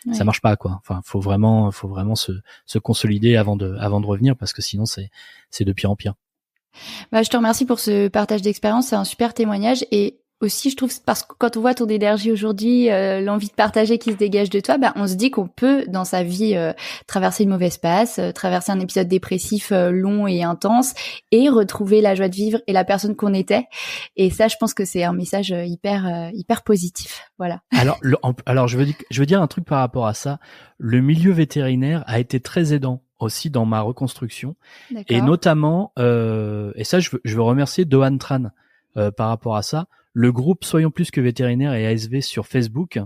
Ouais. Ça marche pas quoi. Enfin, faut vraiment se consolider avant de revenir parce que sinon c'est de pire en pire. Je te remercie pour ce partage d'expérience, c'est un super témoignage et aussi, je trouve, parce que quand on voit ton énergie aujourd'hui, l'envie de partager qui se dégage de toi, on se dit qu'on peut, dans sa vie, traverser une mauvaise passe, traverser un épisode dépressif long et intense, et retrouver la joie de vivre et la personne qu'on était. Et ça, je pense que c'est un message hyper positif. Voilà. Alors, je veux dire un truc par rapport à ça. Le milieu vétérinaire a été très aidant aussi dans ma reconstruction, et notamment, et ça, je veux remercier Dohan Tran par rapport à ça. Le groupe Soyons plus que vétérinaires et ASV sur Facebook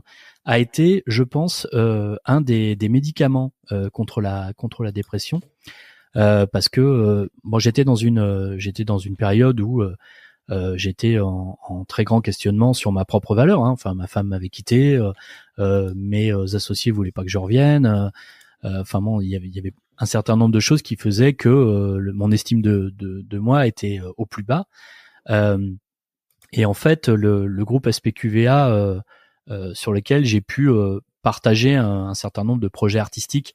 a été, je pense, un des médicaments contre la dépression, parce que j'étais dans une période où j'étais en très grand questionnement sur ma propre valeur. Enfin, ma femme m'avait quitté, mes associés voulaient pas que je revienne. Il y avait un certain nombre de choses qui faisaient que mon estime de moi était au plus bas. Et en fait, le groupe SPQVA sur lequel j'ai pu partager un certain nombre de projets artistiques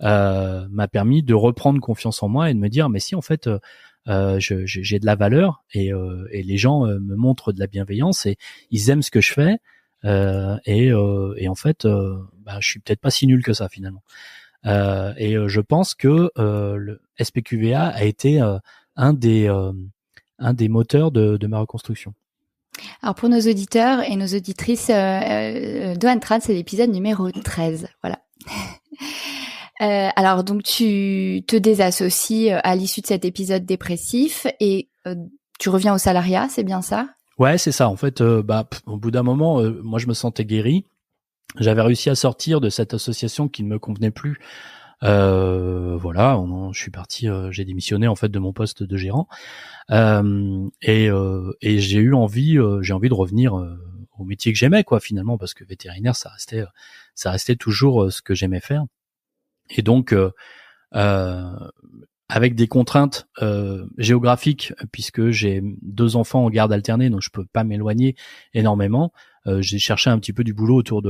m'a permis de reprendre confiance en moi et de me dire mais si en fait j'ai de la valeur et les gens me montrent de la bienveillance et ils aiment ce que je fais et en fait je suis peut-être pas si nul que ça finalement. Et je pense que le SPQVA a été un des moteurs de ma reconstruction. Alors pour nos auditeurs et nos auditrices, Dohan Tran, c'est l'épisode numéro 13. Voilà. Alors donc tu te désassocies à l'issue de cet épisode dépressif et tu reviens au salariat, c'est bien ça? Ouais, c'est ça. En fait, au bout d'un moment, moi je me sentais guéri. j'avais réussi à sortir de cette association qui ne me convenait plus. Voilà, je suis parti, j'ai démissionné en fait de mon poste de gérant, et j'ai envie de revenir au métier que j'aimais, quoi, finalement, parce que vétérinaire, ça restait toujours ce que j'aimais faire. Et donc, avec des contraintes géographiques, puisque j'ai 2 enfants en garde alternée, donc je peux pas m'éloigner énormément. J'ai cherché un petit peu du boulot autour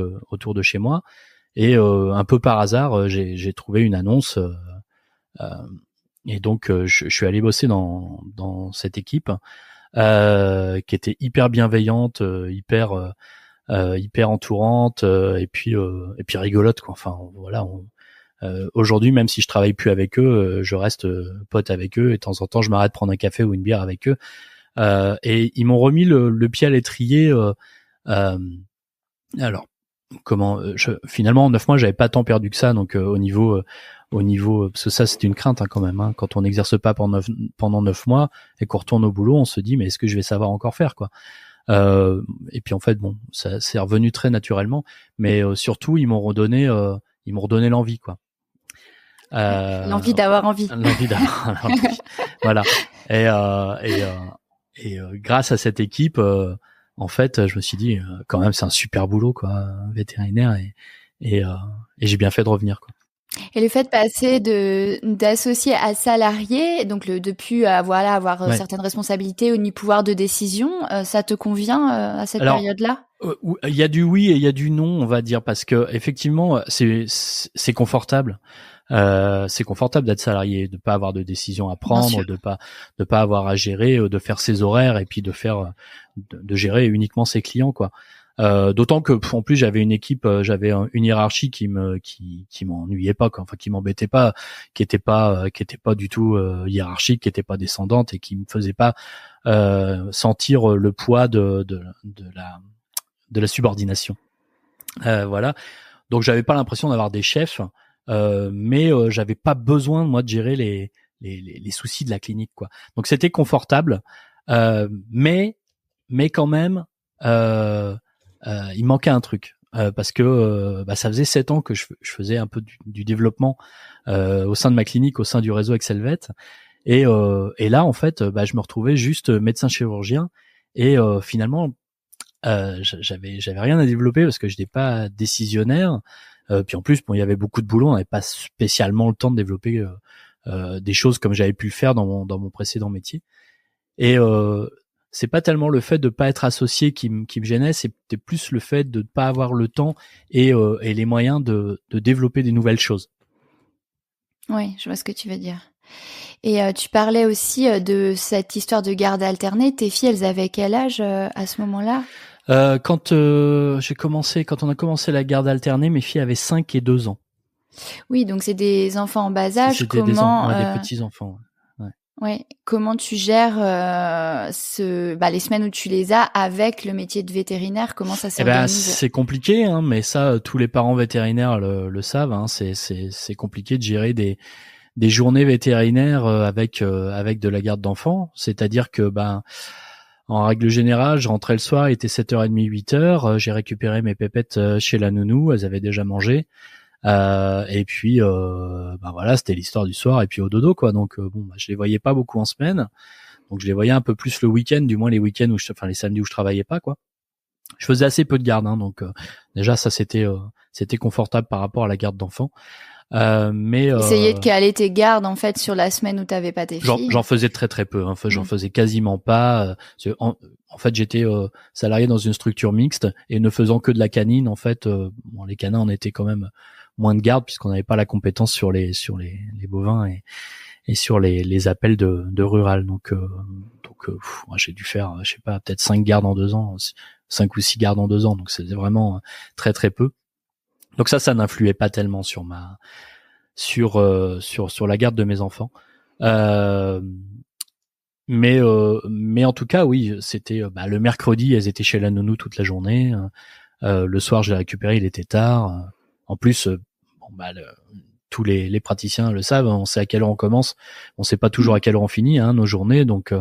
de chez moi, et un peu par hasard, j'ai trouvé une annonce, et donc je suis allé bosser dans cette équipe qui était hyper bienveillante, hyper entourante, et puis rigolote, quoi. Enfin voilà. Aujourd'hui, même si je travaille plus avec eux, je reste pote avec eux, et de temps en temps je m'arrête prendre un café ou une bière avec eux, et ils m'ont remis le pied à l'étrier. Alors comment finalement en 9 mois j'avais pas tant perdu que ça, donc au niveau parce que ça c'était une crainte, hein, quand même, hein, quand on n'exerce pas pendant 9 mois et qu'on retourne au boulot, on se dit mais est-ce que je vais savoir encore faire, quoi. Et puis en fait bon, ça c'est revenu très naturellement, mais surtout ils m'ont redonné l'envie, quoi. L'envie d'avoir envie. L'envie d'avoir envie. Voilà. Et grâce à cette équipe, en fait, je me suis dit quand même c'est un super boulot, quoi, vétérinaire, et j'ai bien fait de revenir, quoi. Et le fait de passer d'associé à salarié, donc de plus avoir Ouais. certaines responsabilités ou ni pouvoir de décision, ça te convient à cette période-là? Il y a du oui et il y a du non, on va dire, parce que effectivement c'est confortable. C'est confortable d'être salarié, de pas avoir de décision à prendre, de pas avoir à gérer, de faire ses horaires, et puis de gérer uniquement ses clients, quoi. D'autant que en plus j'avais une équipe, j'avais une hiérarchie qui m'ennuyait pas, quoi. Enfin qui m'embêtait pas, qui était pas du tout hiérarchique, qui était pas descendante, et qui me faisait pas sentir le poids de la subordination. Voilà. Donc j'avais pas l'impression d'avoir des chefs, mais j'avais pas besoin, moi, de gérer les soucis de la clinique, quoi. Donc c'était confortable, mais quand même il manquait un truc, parce que ça faisait 7 ans que je faisais un peu du développement au sein de ma clinique, au sein du réseau Excelvet, et là en fait je me retrouvais juste médecin chirurgien, et finalement j'avais rien à développer parce que je n'étais pas décisionnaire. Puis en plus, bon, il y avait beaucoup de boulot, on n'avait pas spécialement le temps de développer des choses comme j'avais pu le faire dans mon précédent métier. Et c'est pas tellement le fait de pas être associé qui me gênait, c'était plus le fait de ne pas avoir le temps et les moyens de développer des nouvelles choses. Oui, je vois ce que tu veux dire. Et tu parlais aussi de cette histoire de garde alternée. Tes filles, elles avaient quel âge à ce moment-là? Quand on a commencé la garde alternée, mes filles avaient 5 et 2 ans. Oui, donc c'est des enfants en bas âge. C'était des petits enfants. Ouais. Ouais. Comment tu gères les semaines où tu les as avec le métier de vétérinaire? Comment ça s'organise? C'est compliqué, hein, mais ça, tous les parents vétérinaires le savent. Hein, c'est compliqué de gérer des journées vétérinaires avec de la garde d'enfants. C'est-à-dire que en règle générale, je rentrais le soir, il était 7h30, 8h, j'ai récupéré mes pépettes chez la nounou, elles avaient déjà mangé. Et puis voilà, c'était l'histoire du soir, et puis au dodo, quoi. Donc je les voyais pas beaucoup en semaine. Donc je les voyais un peu plus le week-end, du moins les week-ends les samedis où je travaillais pas, quoi. Je faisais assez peu de garde, hein, donc déjà ça c'était confortable par rapport à la garde d'enfants. Mais essayer de caler tes gardes en fait sur la semaine où t'avais pas tes filles. J'en faisais très peu, hein. J'en faisais quasiment pas. En fait, j'étais salarié dans une structure mixte, et ne faisant que de la canine, en fait, les canins, on était quand même moins de garde puisqu'on n'avait pas la compétence sur les bovins et sur les appels de rural. Donc j'ai dû faire, je sais pas, peut-être 5 gardes en 2 ans, 5 ou 6 gardes en 2 ans. Donc c'était vraiment très peu. Donc ça n'influait pas tellement sur la garde de mes enfants. Mais en tout cas, oui, c'était le mercredi, elles étaient chez la nounou toute la journée. Le soir, je les récupérais, il était tard. En plus, tous les praticiens le savent, on sait à quelle heure on commence, on sait pas toujours à quelle heure on finit, hein, nos journées. Donc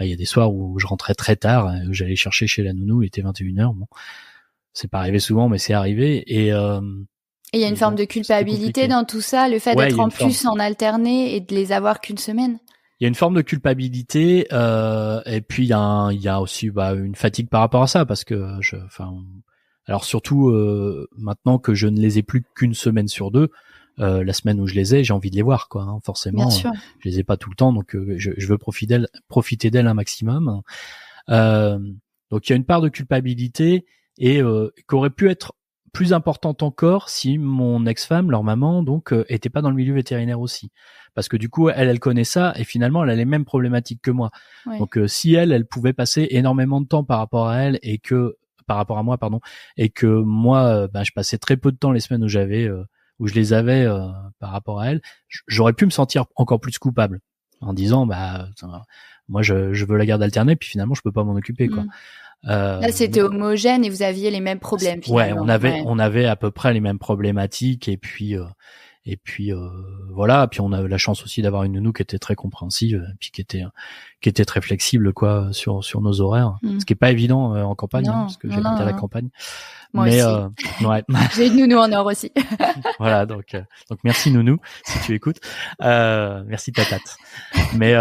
il y a des soirs où je rentrais très tard, où j'allais chercher chez la nounou, il était 21h. Bon, c'est pas arrivé souvent, mais c'est arrivé. Et il y a une forme de culpabilité dans tout ça, le fait d'être en plus en alterné et de les avoir qu'une semaine. Il y a une forme de culpabilité, et puis il y a aussi une fatigue par rapport à ça, parce que alors surtout maintenant que je ne les ai plus qu'une semaine sur deux, la semaine où je les ai, j'ai envie de les voir, quoi. Hein, forcément, bien sûr. Je les ai pas tout le temps, donc je veux profiter d'elles un maximum. Donc il y a une part de culpabilité et qu'aurait pu être plus importante encore si mon ex-femme, leur maman, donc était pas dans le milieu vétérinaire aussi, parce que du coup elle connaît ça et finalement elle a les mêmes problématiques que moi. Ouais. Donc si elle pouvait passer énormément de temps par rapport à elle et que par rapport à moi, pardon, et que moi je passais très peu de temps les semaines où je les avais par rapport à elle, j'aurais pu me sentir encore plus coupable en disant moi je veux la garde alternée puis finalement je peux pas m'en occuper, quoi. Là, c'était homogène et vous aviez les mêmes problèmes. Ouais, on avait à peu près les mêmes problématiques et puis voilà. Puis on avait la chance aussi d'avoir une nounou qui était très compréhensive, puis qui était très flexible, quoi, sur nos horaires. Ce qui est pas évident en campagne, parce que j'habite à la campagne. Moi aussi. Ouais. J'ai une nounou en or aussi. Voilà, donc merci nounou si tu écoutes. Merci tatate. Mais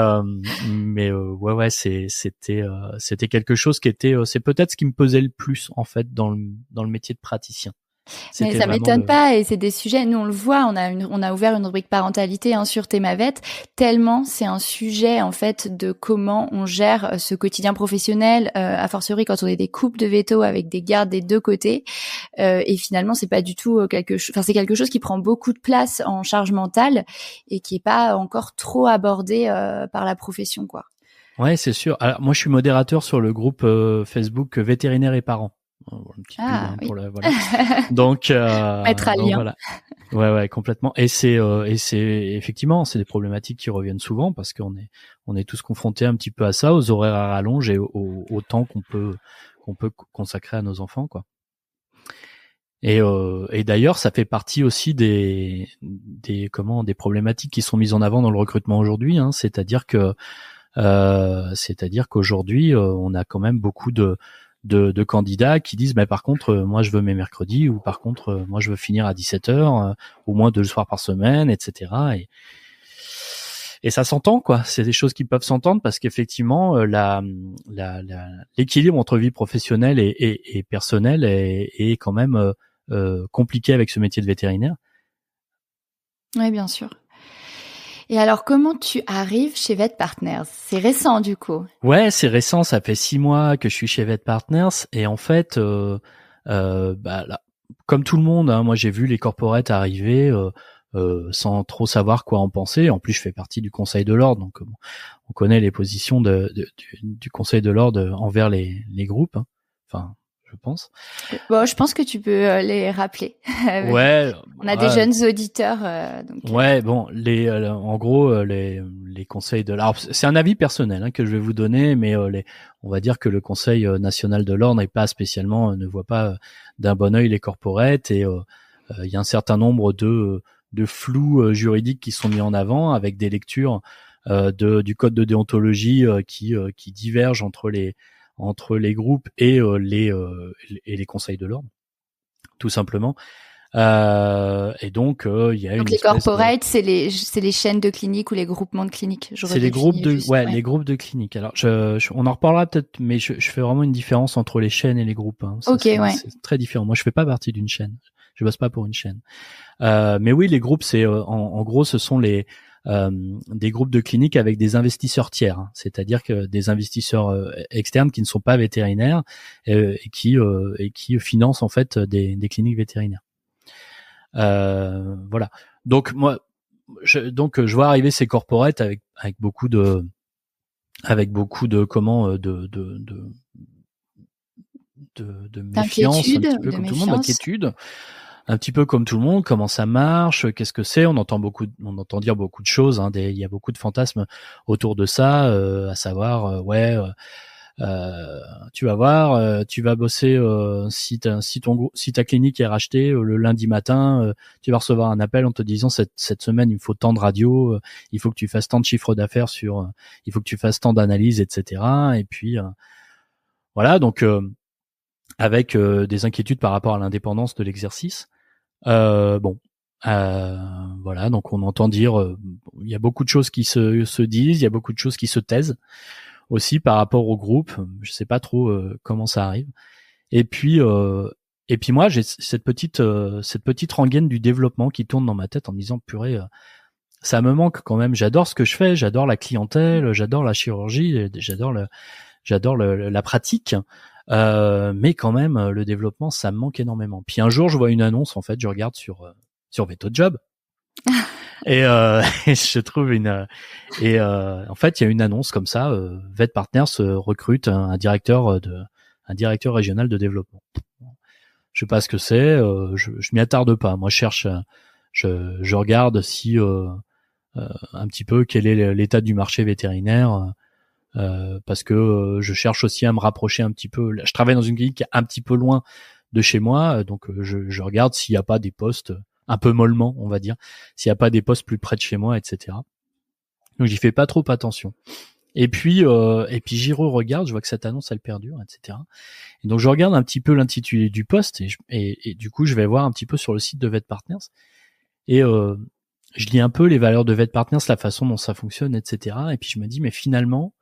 ouais, c'était quelque chose qui était, c'est peut-être ce qui me pesait le plus en fait dans le métier de praticien. Mais ça m'étonne pas, et c'est des sujets, nous on le voit, on a ouvert une rubrique parentalité sur Thémavet, tellement c'est un sujet en fait de comment on gère ce quotidien professionnel, a fortiori quand on est des couples de vétos avec des gardes des deux côtés, et finalement c'est pas du tout c'est quelque chose qui prend beaucoup de place en charge mentale et qui est pas encore trop abordé par la profession, quoi. Ouais, c'est sûr. Alors moi je suis modérateur sur le groupe Facebook vétérinaires et parents. Un petit peu, oui. voilà. Donc mettre à lien. Voilà. Ouais, complètement. Et c'est effectivement, c'est des problématiques qui reviennent souvent parce qu'on est tous confrontés un petit peu à ça, aux horaires à rallonge et au temps qu'on peut consacrer à nos enfants, quoi. Et d'ailleurs, ça fait partie aussi des problématiques qui sont mises en avant dans le recrutement aujourd'hui, hein. C'est-à-dire qu'aujourd'hui, on a quand même beaucoup de candidats qui disent par contre moi je veux mes mercredis, ou par contre moi je veux finir à 17h au moins 2 soirs par semaine, etc. Et ça s'entend, quoi. C'est des choses qui peuvent s'entendre parce qu'effectivement l'équilibre entre vie professionnelle et personnelle est quand même compliqué avec ce métier de vétérinaire. Oui, bien sûr. Et alors, comment tu arrives chez Vet Partners? C'est récent, du coup. Ouais, c'est récent. Ça fait 6 mois que je suis chez Vet Partners. Et en fait, là, comme tout le monde, hein, moi, j'ai vu les corporates arriver sans trop savoir quoi en penser. En plus, je fais partie du Conseil de l'Ordre. Donc, on connaît les positions du Conseil de l'Ordre envers les groupes. Hein. Enfin, je pense. Bon, je pense que tu peux les rappeler. Ouais. On a des jeunes auditeurs. Ouais, bon, en gros, les conseils de l'ordre. C'est un avis personnel que je vais vous donner, mais on va dire que le Conseil national de l'ordre ne voit pas d'un bon œil les corporates, et il y a un certain nombre de flous juridiques qui sont mis en avant avec des lectures du code de déontologie qui divergent entre les groupes et les conseils de l'ordre, tout simplement. Et donc il y a les corporates, c'est les chaînes de cliniques ou les groupements de cliniques. C'est les groupes les groupes de cliniques. Alors on en reparlera peut-être, mais je fais vraiment une différence entre les chaînes et les groupes. Hein. C'est très différent. Moi, je fais pas partie d'une chaîne. Je bosse pas pour une chaîne. Mais oui, les groupes, c'est en gros, ce sont des groupes de cliniques avec des investisseurs tiers, hein. C'est-à-dire que des investisseurs externes qui ne sont pas vétérinaires et qui financent en fait des cliniques vétérinaires. Voilà. Donc moi, je vois arriver ces corporates avec beaucoup de méfiance, un petit peu comme tout le monde, d'inquiétude. Un petit peu comme tout le monde, comment ça marche, qu'est-ce que c'est. On entend dire beaucoup de choses, hein, il y a beaucoup de fantasmes autour de ça, à savoir tu vas voir, tu vas bosser si ta clinique est rachetée le lundi matin, tu vas recevoir un appel en te disant cette semaine il me faut tant de radio, il faut que tu fasses tant de chiffre d'affaires il faut que tu fasses tant d'analyses, etc. Et puis voilà, donc avec des inquiétudes par rapport à l'indépendance de l'exercice. Voilà, donc on entend dire, il y a beaucoup de choses qui se disent, il y a beaucoup de choses qui se taisent aussi par rapport au groupe. Je sais pas trop comment ça arrive. Et puis moi j'ai cette petite rengaine du développement qui tourne dans ma tête en me disant purée, ça me manque quand même. J'adore ce que je fais, j'adore la clientèle, j'adore la chirurgie, j'adore la pratique. Mais quand même le développement ça me manque énormément. Puis un jour je vois une annonce, en fait je regarde sur VetoJob et je trouve en fait il y a une annonce comme ça, VetPartners recrute un directeur régional de développement. Je sais pas ce que c'est, je m'y attarde pas. Moi je regarde si un petit peu quel est l'état du marché vétérinaire. Parce que je cherche aussi à me rapprocher un petit peu. Je travaille dans une clinique qui est un petit peu loin de chez moi, donc je regarde s'il n'y a pas des postes un peu mollement, on va dire, s'il n'y a pas des postes plus près de chez moi, etc. Donc j'y fais pas trop attention. Et puis j'y regarde, je vois que cette annonce elle perdure, etc. Et donc je regarde un petit peu l'intitulé du poste et du coup je vais voir un petit peu sur le site de VetPartners et je lis un peu les valeurs de VetPartners, la façon dont ça fonctionne, etc. Et puis je me dis mais finalement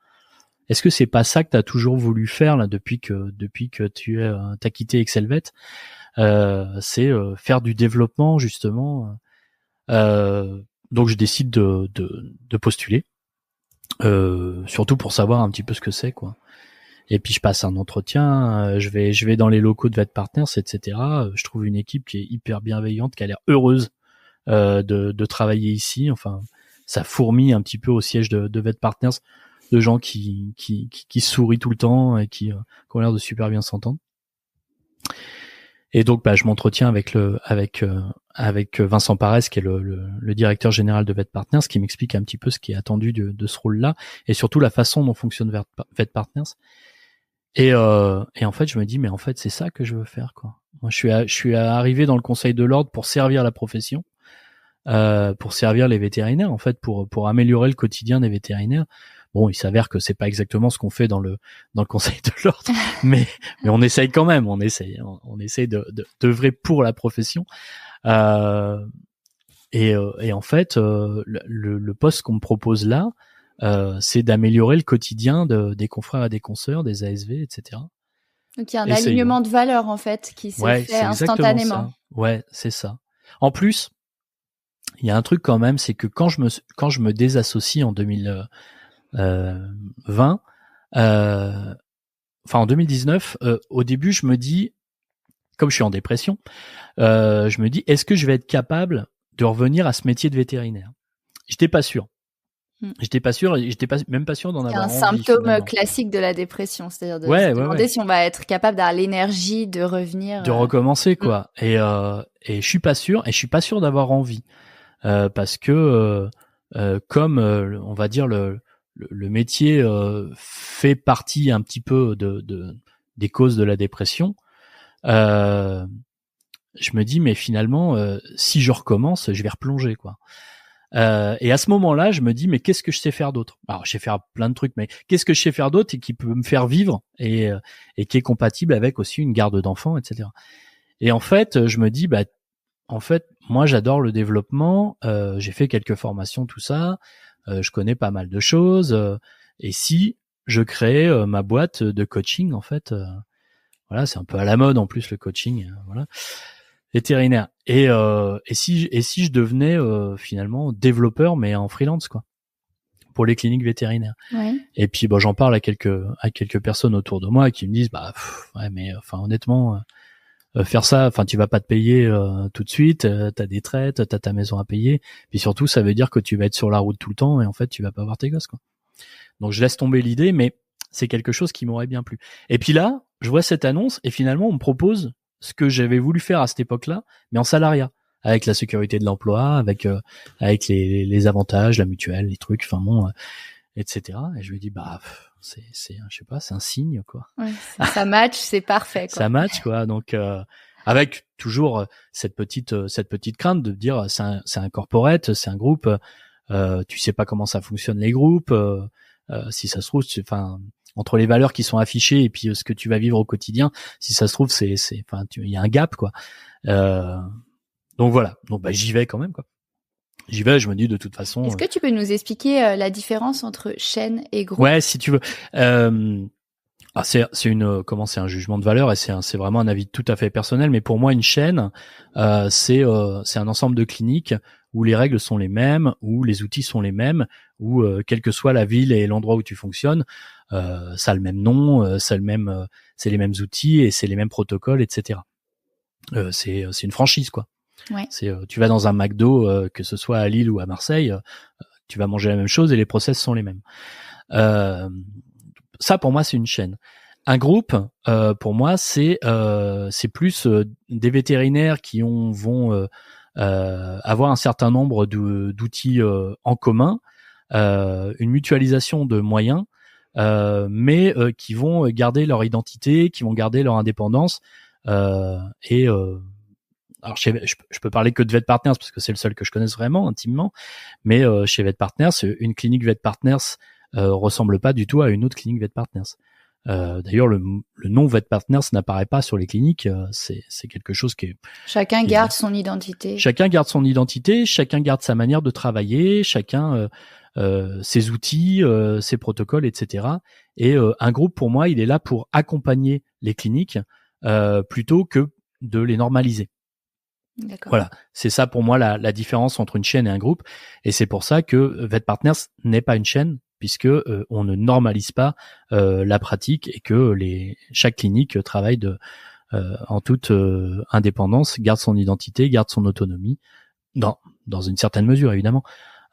est-ce que c'est pas ça que tu as toujours voulu faire là depuis que t'as quitté Excelvet, c'est faire du développement justement. Donc je décide de postuler, surtout pour savoir un petit peu ce que c'est quoi. Et puis je passe un entretien, je vais dans les locaux de VetPartners, etc. Je trouve une équipe qui est hyper bienveillante, qui a l'air heureuse de travailler ici. Enfin, ça fourmille un petit peu au siège de VetPartners, de gens qui sourient tout le temps et qui ont l'air de super bien s'entendre. Et donc je m'entretiens avec Vincent Paresse, qui est le directeur général de VetPartners, qui m'explique un petit peu ce qui est attendu de ce rôle-là et surtout la façon dont fonctionne VetPartners. Et en fait je me dis mais en fait c'est ça que je veux faire quoi. Moi je suis arrivé dans le conseil de l'ordre pour servir la profession, pour servir les vétérinaires en fait, pour améliorer le quotidien des vétérinaires. Bon, il s'avère que c'est pas exactement ce qu'on fait dans le conseil de l'ordre, mais on essaye quand même, on essaye d'œuvrer pour la profession. Et en fait, le poste qu'on me propose là, c'est d'améliorer le quotidien des confrères et des consoeurs, des ASV, etc. Donc il y a un alignement de valeurs en fait qui se fait instantanément. Ouais, c'est ça. En plus, il y a un truc quand même, c'est que quand je me désassocie en 2020, en 2019, au début, je me dis, comme je suis en dépression, je me dis, est-ce que je vais être capable de revenir à ce métier de vétérinaire? J'étais pas sûr. J'étais même pas sûr d'en avoir envie. C'est un symptôme classique de la dépression, c'est-à-dire de se demander si on va être capable d'avoir l'énergie de revenir, de recommencer quoi. Et je suis pas sûr, d'avoir envie, parce que comme on va dire le métier fait partie un petit peu des causes de la dépression. Je me dis mais finalement si je recommence, je vais replonger quoi. Et à ce moment-là, je me dis mais qu'est-ce que je sais faire d'autre? Alors, je sais faire plein de trucs, mais qu'est-ce que je sais faire d'autre et qui peut me faire vivre et qui est compatible avec aussi une garde d'enfants, etc. Et en fait, je me dis en fait, moi j'adore le développement, j'ai fait quelques formations, tout ça, je connais pas mal de choses, et si je créais ma boîte de coaching en fait, voilà, c'est un peu à la mode en plus le coaching, voilà, vétérinaire. Et si je devenais finalement développeur mais en freelance quoi, pour les cliniques vétérinaires. Ouais. Et puis j'en parle à quelques personnes autour de moi qui me disent ouais mais enfin honnêtement faire ça, enfin tu vas pas te payer tout de suite, t'as des traites, t'as ta maison à payer, puis surtout ça veut dire que tu vas être sur la route tout le temps et en fait tu vas pas voir tes gosses quoi. Donc je laisse tomber l'idée, mais c'est quelque chose qui m'aurait bien plu. Et puis là, je vois cette annonce et finalement on me propose ce que j'avais voulu faire à cette époque-là, mais en salariat, avec la sécurité de l'emploi, avec les avantages, la mutuelle, les trucs, enfin bon, etc. Et je me dis c'est je sais pas, c'est un signe quoi. Ouais, ça match, c'est parfait quoi. Ça match quoi. Donc avec toujours cette petite crainte de dire c'est un corporate, c'est un groupe, tu sais pas comment ça fonctionne les groupes, si ça se trouve entre les valeurs qui sont affichées et puis ce que tu vas vivre au quotidien, si ça se trouve, il y a un gap, quoi. Donc voilà. Donc j'y vais quand même, quoi. J'y vais, je me dis de toute façon. Est-ce que tu peux nous expliquer la différence entre chaîne et groupe? Ouais, si tu veux. C'est un jugement de valeur et c'est vraiment un avis tout à fait personnel. Mais pour moi, une chaîne, c'est un ensemble de cliniques où les règles sont les mêmes, où les outils sont les mêmes, où quelle que soit la ville et l'endroit où tu fonctionnes, ça a le même nom, c'est les mêmes outils et c'est les mêmes protocoles, etc. C'est une franchise, quoi. Ouais. Tu vas dans un McDo, que ce soit à Lille ou à Marseille, tu vas manger la même chose et les process sont les mêmes. Ça, pour moi, c'est une chaîne. Un groupe, pour moi, c'est plus des vétérinaires qui vont avoir un certain nombre d'outils en commun, une mutualisation de moyens, mais qui vont garder leur identité, qui vont garder leur indépendance. Alors je peux parler que de VetPartners parce que c'est le seul que je connaisse vraiment intimement, mais chez VetPartners, une clinique VetPartners ressemble pas du tout à une autre clinique VetPartners. D'ailleurs, le nom VetPartners n'apparaît pas sur les cliniques. C'est quelque chose qui est... Chacun garde son identité. Chacun garde son identité, chacun garde sa manière de travailler, chacun ses outils, ses protocoles, etc. Et un groupe, pour moi, il est là pour accompagner les cliniques plutôt que de les normaliser. D'accord. Voilà, c'est ça pour moi la différence entre une chaîne et un groupe. Et c'est pour ça que VetPartners n'est pas une chaîne, puisque on ne normalise pas la pratique et que chaque clinique travaille en toute indépendance, garde son identité, garde son autonomie, dans une certaine mesure évidemment.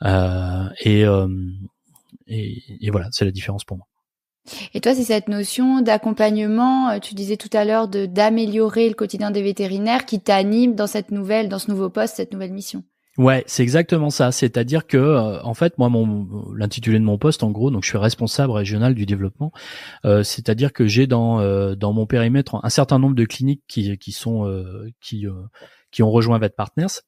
Et voilà, c'est la différence pour moi. Et toi, c'est cette notion d'accompagnement, tu disais tout à l'heure d'améliorer le quotidien des vétérinaires qui t'anime dans ce nouveau poste, cette nouvelle mission. Ouais, c'est exactement ça. C'est-à-dire que, en fait, moi, l'intitulé de mon poste, en gros, donc je suis responsable régional du développement. C'est-à-dire que j'ai dans mon périmètre un certain nombre de cliniques qui ont rejoint VetPartners.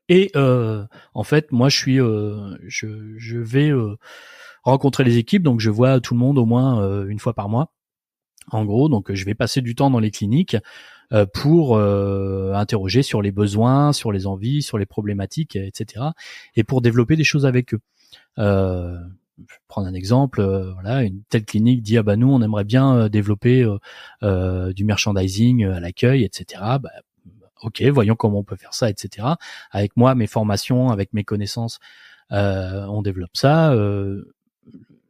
Et en fait, moi, je vais rencontrer les équipes, donc je vois tout le monde au moins une fois par mois. En gros, donc je vais passer du temps dans les cliniques pour interroger sur les besoins, sur les envies, sur les problématiques, etc. Et pour développer des choses avec eux. Je vais prendre un exemple. Voilà, une telle clinique dit nous on aimerait bien développer du merchandising à l'accueil, etc. Ok, voyons comment on peut faire ça, etc. Avec moi, mes formations, avec mes connaissances, on développe ça.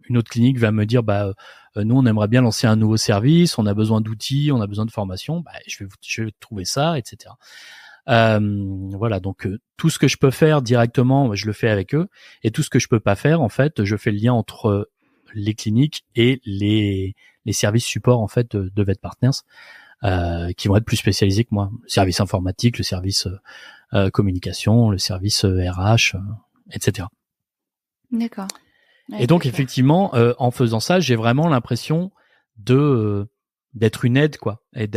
Une autre clinique va me dire nous on aimerait bien lancer un nouveau service, on a besoin d'outils, on a besoin de formation, je vais trouver ça, etc. Voilà, donc tout ce que je peux faire directement, je le fais avec eux, et tout ce que je peux pas faire, en fait, je fais le lien entre les cliniques et les services support en fait de VetPartners, qui vont être plus spécialisés que moi. Le service informatique, le service communication, le service RH, etc. D'accord. Ouais, et donc d'accord. effectivement, en faisant ça, j'ai vraiment l'impression d'être une aide, quoi, et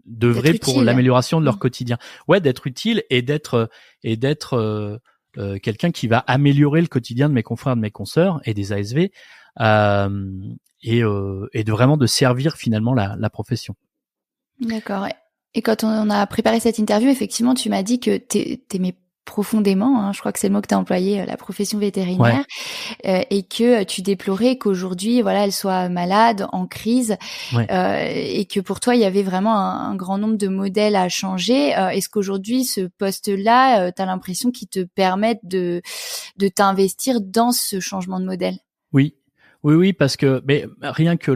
d'œuvrer pour l'amélioration de leur quotidien. Ouais, d'être utile et d'être quelqu'un qui va améliorer le quotidien de mes confrères, de mes consoeurs et des ASV, et de vraiment de servir finalement la profession. D'accord. Et quand on a préparé cette interview, effectivement, tu m'as dit que t'aimais profondément, je crois que c'est le mot que tu as employé, la profession vétérinaire, ouais. Et que tu déplorais qu'aujourd'hui, voilà, elle soit malade, en crise, ouais. Et que pour toi, il y avait vraiment un grand nombre de modèles à changer. Est-ce qu'aujourd'hui, ce poste-là, tu as l'impression qu'il te permet de t'investir dans ce changement de modèle ? Oui, parce que mais rien que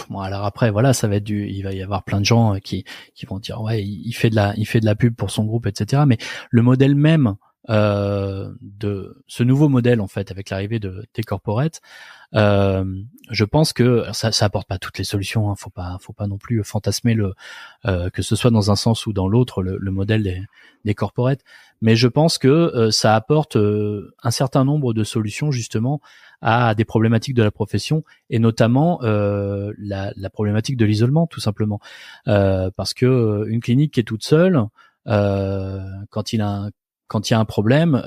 bon, alors après voilà, ça va être il va y avoir plein de gens qui vont dire ouais, il fait de la pub pour son groupe, etc. Mais le modèle même de ce nouveau modèle en fait avec l'arrivée des corporates, je pense que ça apporte pas toutes les solutions, faut pas non plus fantasmer que ce soit dans un sens ou dans l'autre le modèle des corporates, mais je pense que ça apporte un certain nombre de solutions justement à des problématiques de la profession, et notamment la problématique de l'isolement, tout simplement, parce que une clinique qui est toute seule, quand il y a un problème,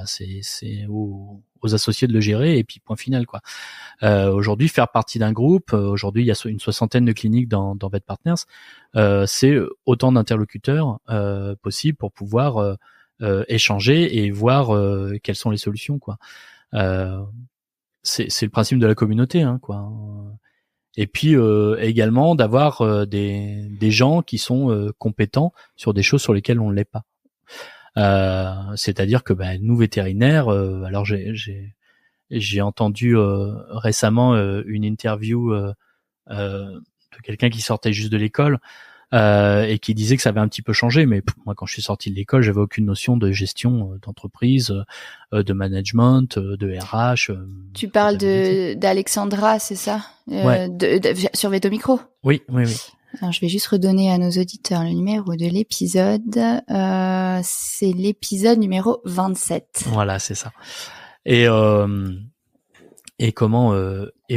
c'est au aux associés de le gérer et puis point final quoi. Aujourd'hui, faire partie d'un groupe, aujourd'hui il y a une 60aine de cliniques dans Vet Partners, c'est autant d'interlocuteurs possibles pour pouvoir échanger et voir quelles sont les solutions quoi. C'est le principe de la communauté hein, quoi. Et puis également d'avoir des gens qui sont compétents sur des choses sur lesquelles on ne l'est pas. C'est-à-dire que nous vétérinaires, alors j'ai entendu récemment une interview de quelqu'un qui sortait juste de l'école et qui disait que ça avait un petit peu changé, mais moi quand je suis sorti de l'école, j'avais aucune notion de gestion d'entreprise, de management, de RH. Tu parles d'Alexandra, c'est ça Ouais. Sur Veto Micro. Oui. Alors, je vais juste redonner à nos auditeurs le numéro de l'épisode. C'est l'épisode numéro 27. Voilà, c'est ça. Et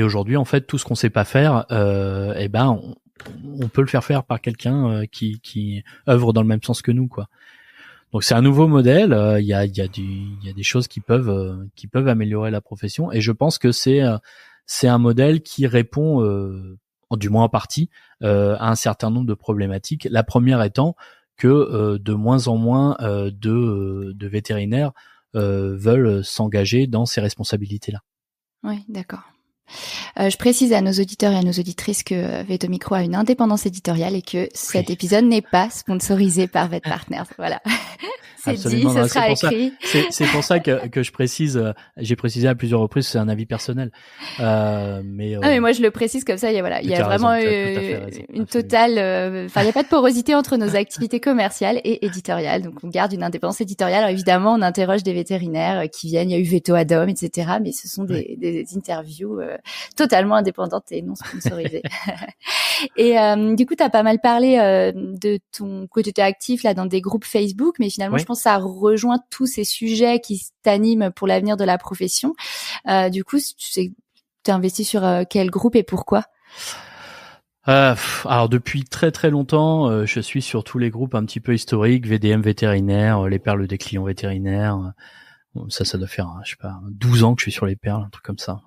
aujourd'hui en fait tout ce qu'on sait pas faire, on peut le faire par quelqu'un qui œuvre dans le même sens que nous quoi. Donc c'est un nouveau modèle. Il y a des choses qui peuvent améliorer la profession et je pense que c'est un modèle qui répond du moins en partie à un certain nombre de problématiques. La première étant que de moins en moins de vétérinaires veulent s'engager dans ces responsabilités-là. Oui, d'accord. Je précise à nos auditeurs et à nos auditrices que Veto Micro a une indépendance éditoriale et que cet épisode n'est pas sponsorisé par Vet Partners. Voilà. C'est absolument, dit, ce sera écrit. C'est pour ça que je précise, j'ai précisé à plusieurs reprises, c'est un avis personnel. Mais moi je le précise comme ça, il y a vraiment une totale, il n'y a pas de porosité entre nos activités commerciales et éditoriales. Donc on garde une indépendance éditoriale. Alors évidemment, on interroge des vétérinaires qui viennent, il y a eu Veto Adam, etc. Mais ce sont des interviews totalement indépendantes et non sponsorisées. Et du coup, tu as pas mal parlé de ton côté actif là dans des groupes Facebook, mais finalement, je pense que ça rejoint tous ces sujets qui t'animent pour l'avenir de la profession. Du coup, tu t'es investi sur quel groupe et pourquoi? Alors depuis très très longtemps, je suis sur tous les groupes un petit peu historiques, VDM vétérinaire, les perles des clients vétérinaires. Ça doit faire, je sais pas, 12 ans que je suis sur les perles, un truc comme ça.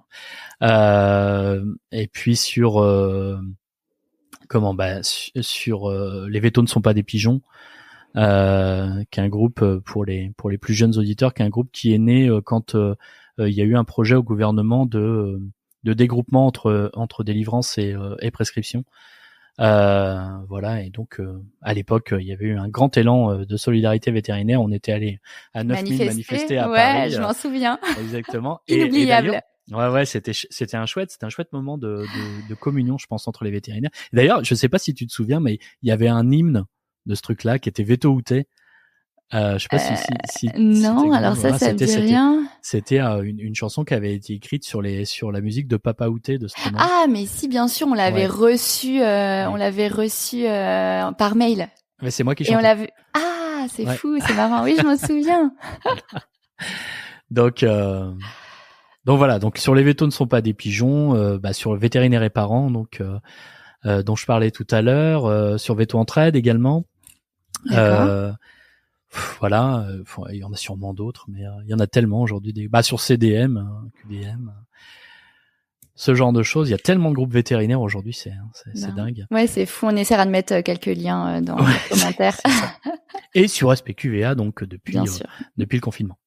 Et puis sur sur les vétos ne sont pas des pigeons, qui est un groupe pour les plus jeunes auditeurs, qui est un groupe qui est né quand il y a eu un projet au gouvernement de dégroupement entre délivrance et prescription. Voilà, et donc à l'époque il y avait eu un grand élan de solidarité vétérinaire. On était allé à 9000 manifester à Paris. Ouais, je m'en souviens. Exactement. Inoubliable. Ouais, c'était un chouette moment de communion, je pense, entre les vétérinaires. D'ailleurs, je sais pas si tu te souviens, mais il y avait un hymne de ce truc-là qui était Veto Outé. Je sais pas si non, alors ça me dit rien. C'était une chanson qui avait été écrite sur la musique de Papa Outé de Stromae. Ah, mais si, bien sûr, on l'avait reçu, par mail. Mais c'est moi qui chantais. Et on l'avait. Ah, c'est fou, c'est marrant. Oui, je m'en souviens. Donc voilà. Donc sur les vétos ne sont pas des pigeons. Sur le vétérinaire et parents, donc dont je parlais tout à l'heure. Sur Veto Entraide également. Voilà, il y en a sûrement d'autres, mais il y en a tellement aujourd'hui. Sur CDM, QDM, ce genre de choses. Il y a tellement de groupes vétérinaires aujourd'hui, c'est dingue. Ouais, c'est fou. On essaiera de mettre quelques liens dans les commentaires. Et sur SPQVA, donc depuis le confinement.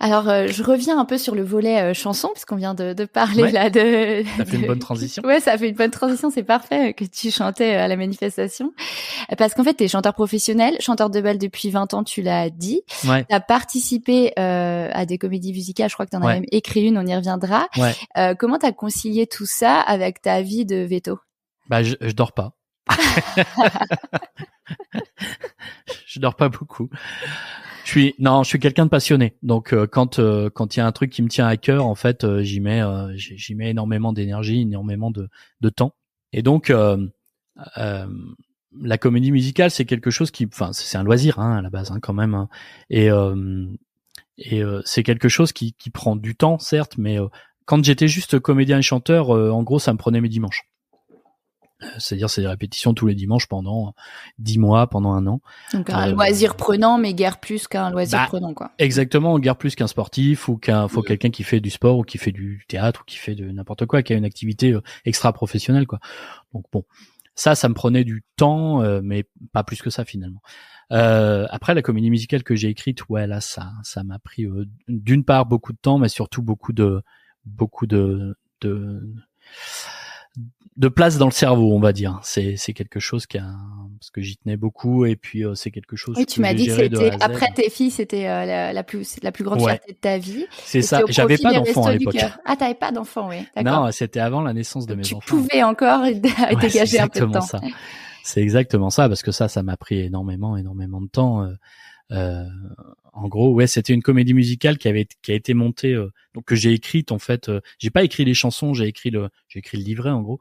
Alors, je reviens un peu sur le volet chanson, puisqu'on vient de parler là de... Ça fait une bonne transition. Ouais, ça fait une bonne transition, c'est parfait que tu chantais à la manifestation. Parce qu'en fait, t'es chanteur professionnel, chanteur de bal depuis 20 ans, tu l'as dit. Ouais. T'as participé à des comédies musicales, je crois que t'en as même écrit une, on y reviendra. Ouais. Comment t'as concilié tout ça avec ta vie de veto? Je dors pas. Je dors pas beaucoup. Je suis quelqu'un de passionné. Donc quand il y a un truc qui me tient à cœur, en fait, j'y mets énormément d'énergie, énormément de temps. Et donc la comédie musicale, c'est quelque chose c'est un loisir à la base quand même. Hein. Et c'est quelque chose qui prend du temps, certes, mais quand j'étais juste comédien et chanteur, en gros, ça me prenait mes dimanches. C'est-à-dire, c'est des répétitions tous les dimanches pendant 10 mois, pendant 1 an. Donc un loisir prenant, mais guère plus qu'un loisir prenant, quoi. Exactement, guère plus qu'un sportif ou quelqu'un qui fait du sport ou qui fait du théâtre ou qui fait de n'importe quoi, qui a une activité extra-professionnelle, quoi. Donc bon, ça me prenait du temps, mais pas plus que ça finalement. Après, la comédie musicale que j'ai écrite, ouais, là, ça m'a pris d'une part beaucoup de temps, mais surtout beaucoup de place dans le cerveau, on va dire. C'est quelque chose parce que j'y tenais beaucoup, et puis c'est quelque chose. Oui, tu m'as dit que c'était après tes filles, c'était la plus grande fierté de ta vie. C'est ça. J'avais pas d'enfant à l'époque. Ah, t'avais pas d'enfant, oui. D'accord. Non, c'était avant la naissance de mes enfants. Tu pouvais encore dégager un peu de temps. Ça. C'est exactement ça, parce que ça m'a pris énormément de temps. En gros, ouais, c'était une comédie musicale qui a été montée, donc que j'ai écrite en fait. J'ai pas écrit les chansons, j'ai écrit le livret en gros.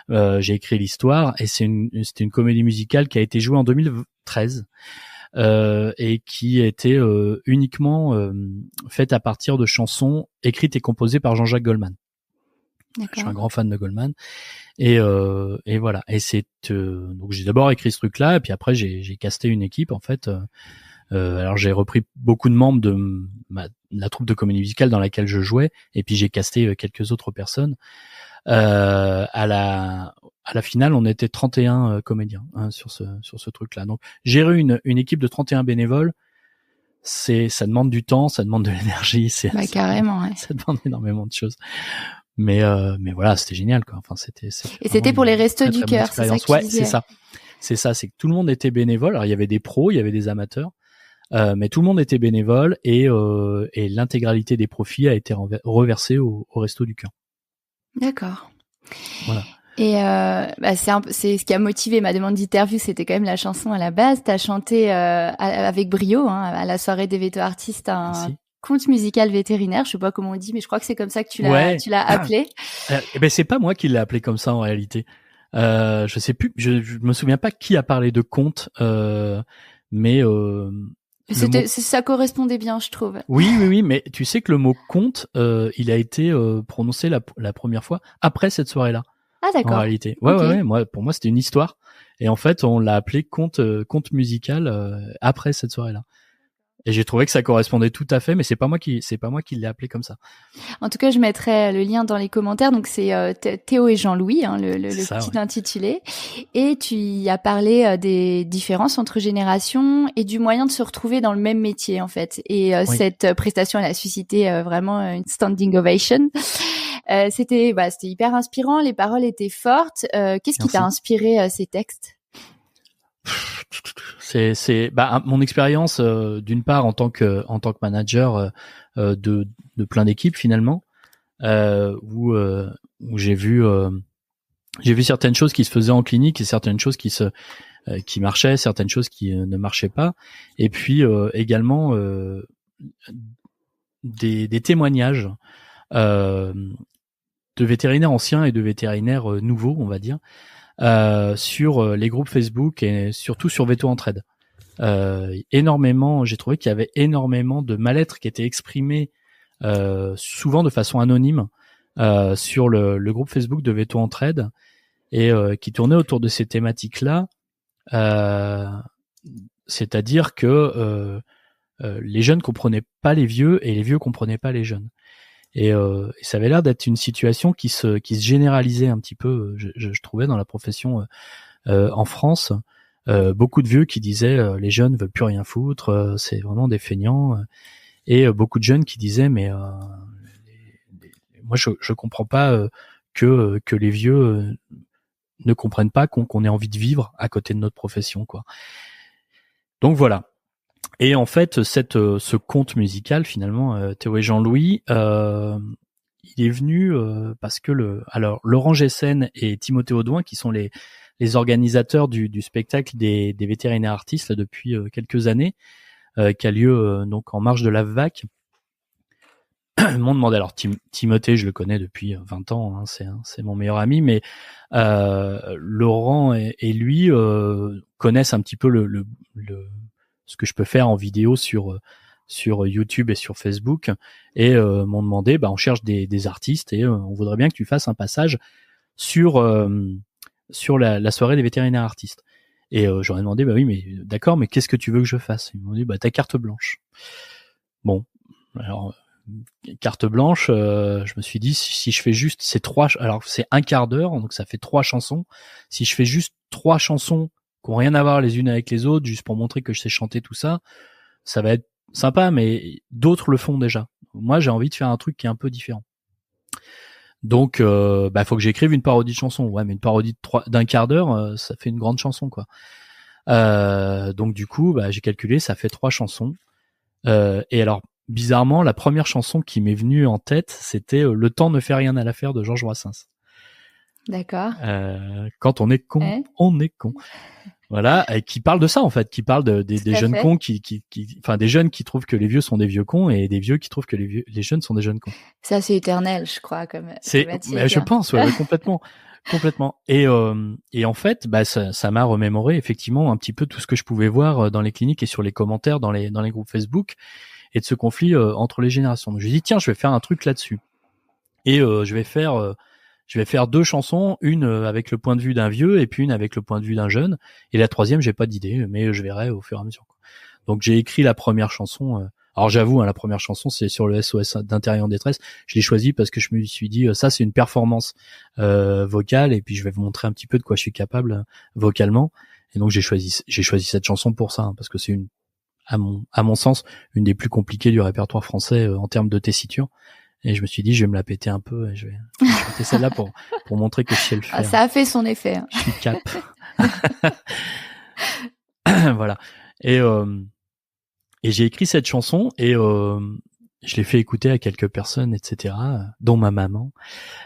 J'ai écrit l'histoire, et c'était une comédie musicale qui a été jouée en 2013 et qui était uniquement faite à partir de chansons écrites et composées par Jean-Jacques Goldman. D'accord. Je suis un grand fan de Goldman, et voilà. Et donc j'ai d'abord écrit ce truc-là, et puis après j'ai casté une équipe en fait. Alors j'ai repris beaucoup de membres de la troupe de comédie musicale dans laquelle je jouais, et puis j'ai casté quelques autres personnes. À la finale, on était 31 comédiens sur ce truc-là. Donc gérer une équipe de 31 bénévoles, ça demande du temps, ça demande de l'énergie, carrément, ouais. Ça demande énormément de choses. Mais voilà, c'était génial, quoi. Enfin, c'était pour les Restos du Cœur, c'est ça que tu disais. C'est ça, c'est que tout le monde était bénévole. Alors il y avait des pros, il y avait des amateurs. Mais tout le monde était bénévole, et l'intégralité des profits a été reversée au Resto du Cœur. D'accord. Voilà. Et c'est ce qui a motivé ma demande d'interview, c'était quand même la chanson à la base. T'as chanté avec brio à la soirée des Véto Artistes un conte musical vétérinaire. Je sais pas comment on dit, mais je crois que c'est comme ça que tu l'as appelé. C'est pas moi qui l'ai appelé comme ça en réalité. Je sais plus, je me souviens pas qui a parlé de conte, mais ça correspondait bien, je trouve. Oui, mais tu sais que le mot conte, il a été prononcé la première fois après cette soirée-là. Ah, d'accord. En réalité. Ouais. Pour moi, c'était une histoire. Et en fait, on l'a appelé conte musical après cette soirée-là. Et j'ai trouvé que ça correspondait tout à fait, mais c'est pas moi qui l'ai appelé comme ça. En tout cas, je mettrai le lien dans les commentaires. Donc c'est Théo et Jean-Louis, le petit intitulé. Et tu y as parlé des différences entre générations et du moyen de se retrouver dans le même métier en fait. Et cette prestation, elle a suscité vraiment une standing ovation. C'était hyper inspirant. Les paroles étaient fortes. Qu'est-ce qui t'a inspiré ces textes? C'est mon expérience d'une part en tant que manager de plein d'équipes finalement, où j'ai vu certaines choses qui se faisaient en clinique et certaines choses qui marchaient, certaines choses qui ne marchaient pas, et puis également des témoignages de vétérinaires anciens et de vétérinaires nouveaux, on va dire, sur les groupes Facebook et surtout sur Véto Entraide. J'ai trouvé qu'il y avait énormément de mal-être qui était exprimé souvent de façon anonyme sur le groupe Facebook de Véto Entraide, et qui tournait autour de ces thématiques-là, c'est-à-dire que les jeunes comprenaient pas les vieux et les vieux comprenaient pas les jeunes. Et ça avait l'air d'être une situation qui se généralisait un petit peu, je trouvais, dans la profession en France. Beaucoup de vieux qui disaient les jeunes veulent plus rien foutre, c'est vraiment des feignants, et beaucoup de jeunes qui disaient mais moi je comprends pas que les vieux ne comprennent pas qu'on ait envie de vivre à côté de notre profession, quoi. Donc voilà. Et en fait, ce conte musical, finalement, Théo et Jean-Louis, il est venu parce que Laurent Gessen et Timothée Audouin, qui sont les organisateurs du spectacle des vétérinaires artistes là, depuis quelques années, qui a lieu donc en marge de la VAC, m'ont demandé. Alors Timothée, je le connais depuis 20 ans, hein, c'est mon meilleur ami, mais Laurent et lui connaissent un petit peu ce que je peux faire en vidéo sur YouTube et sur Facebook, et m'ont demandé, on cherche des artistes, et on voudrait bien que tu fasses un passage sur sur la soirée des vétérinaires artistes. Et j'aurais demandé, bah oui, mais d'accord, mais qu'est-ce que tu veux que je fasse? Ils m'ont dit, bah ta carte blanche. Bon, alors carte blanche, je me suis dit si je fais juste ces alors c'est un quart d'heure, donc ça fait 3 chansons. Si je fais juste 3 chansons qui ont rien à voir les unes avec les autres, juste pour montrer que je sais chanter tout ça, ça va être sympa, mais d'autres le font déjà. Moi, j'ai envie de faire un truc qui est un peu différent. Donc, faut que j'écrive une parodie de chanson. Ouais, mais une parodie d'un quart d'heure, ça fait une grande chanson, quoi. Donc du coup, j'ai calculé, ça fait 3 chansons. Et alors, bizarrement, la première chanson qui m'est venue en tête, c'était Le temps ne fait rien à l'affaire de Georges Brassens. D'accord. Quand on est con, on est con. Voilà, et qui parle de ça en fait, qui parle des jeunes cons enfin des jeunes qui trouvent que les vieux sont des vieux cons et des vieux qui trouvent que les jeunes sont des jeunes cons. Ça c'est éternel, je crois, comme je pense, ouais, complètement. Et en fait, ça m'a remémoré effectivement un petit peu tout ce que je pouvais voir dans les cliniques et sur les commentaires dans les groupes Facebook et de ce conflit entre les générations. Donc je me dis tiens, je vais faire un truc là-dessus. Et je vais faire 2 chansons, une avec le point de vue d'un vieux et puis une avec le point de vue d'un jeune. Et la troisième, j'ai pas d'idée, mais je verrai au fur et à mesure, quoi. Donc j'ai écrit la première chanson. Alors j'avoue, la première chanson, c'est sur le SOS d'Intérieur en détresse. Je l'ai choisi parce que je me suis dit, ça c'est une performance vocale, et puis je vais vous montrer un petit peu de quoi je suis capable vocalement. Et donc j'ai choisi cette chanson pour ça, parce que c'est à mon sens, une des plus compliquées du répertoire français en termes de tessiture. Et je me suis dit, je vais me la péter un peu et je vais chanter celle-là pour montrer que je sais le faire. Ça a fait son effet. Hein. Je suis cap. Voilà. Et j'ai écrit cette chanson et je l'ai fait écouter à quelques personnes, etc., dont ma maman.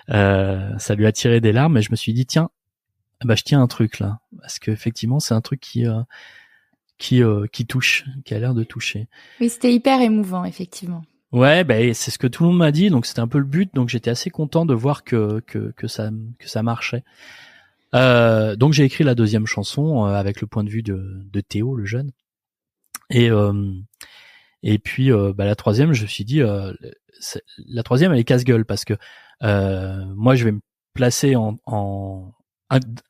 Ça lui a tiré des larmes et je me suis dit, tiens, je tiens un truc là. Parce que effectivement, c'est un truc qui touche, qui a l'air de toucher. Oui, c'était hyper émouvant, effectivement. Ouais, c'est ce que tout le monde m'a dit, donc c'était un peu le but, donc j'étais assez content de voir que ça marchait. Donc j'ai écrit la deuxième chanson avec le point de vue de Théo, le jeune. Et puis la troisième, je me suis dit la troisième elle est casse-gueule parce que moi je vais me placer en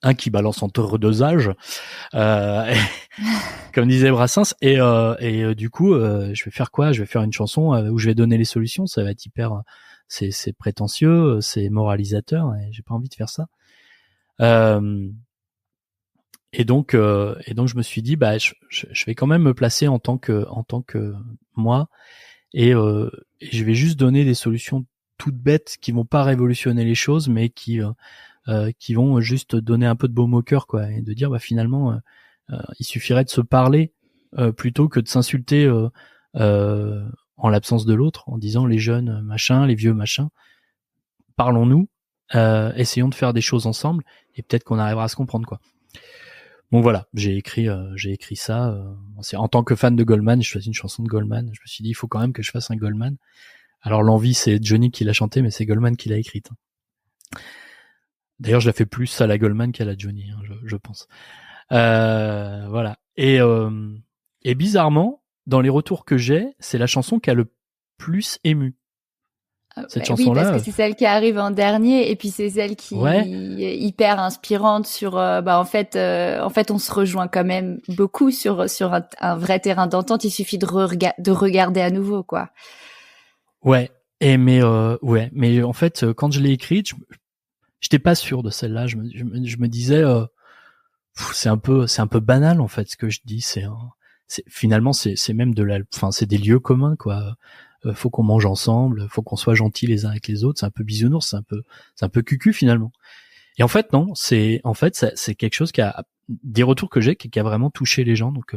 un qui balance entre 2 âges, comme disait Brassens, et du coup je vais faire quoi? Je vais faire une chanson où je vais donner les solutions. Ça va être hyper, c'est prétentieux, c'est moralisateur, et j'ai pas envie de faire ça. Et donc je me suis dit, je vais quand même me placer en tant que moi, et je vais juste donner des solutions toutes bêtes qui vont pas révolutionner les choses, mais qui vont juste donner un peu de baume au cœur, quoi, et de dire finalement il suffirait de se parler plutôt que de s'insulter en l'absence de l'autre, en disant les jeunes machin, les vieux machin. Parlons-nous, essayons de faire des choses ensemble et peut-être qu'on arrivera à se comprendre, quoi. Donc voilà, j'ai écrit ça. En tant que fan de Goldman, je choisis une chanson de Goldman. Je me suis dit il faut quand même que je fasse un Goldman. Alors l'envie, c'est Johnny qui l'a chanté, mais c'est Goldman qui l'a écrite. D'ailleurs, je la fais plus à la Goldman qu'à la Johnny, je pense. Voilà. Et bizarrement, dans les retours que j'ai, c'est la chanson qui a le plus ému. Cette chanson-là. Oui, parce que c'est celle qui arrive en dernier, et puis c'est celle qui est hyper inspirante sur. En fait, on se rejoint quand même beaucoup sur un vrai terrain d'entente. Il suffit de regarder à nouveau, quoi. Ouais. Mais en fait, quand je l'ai écrite, j'étais pas sûr de celle-là. Je me disais, c'est un peu banal en fait ce que je dis. Finalement c'est même c'est des lieux communs, quoi. Faut qu'on mange ensemble, faut qu'on soit gentils les uns avec les autres. C'est un peu bisounours, c'est un peu cucu finalement. Et en fait non, c'est quelque chose qui a des retours que j'ai qui a vraiment touché les gens. Donc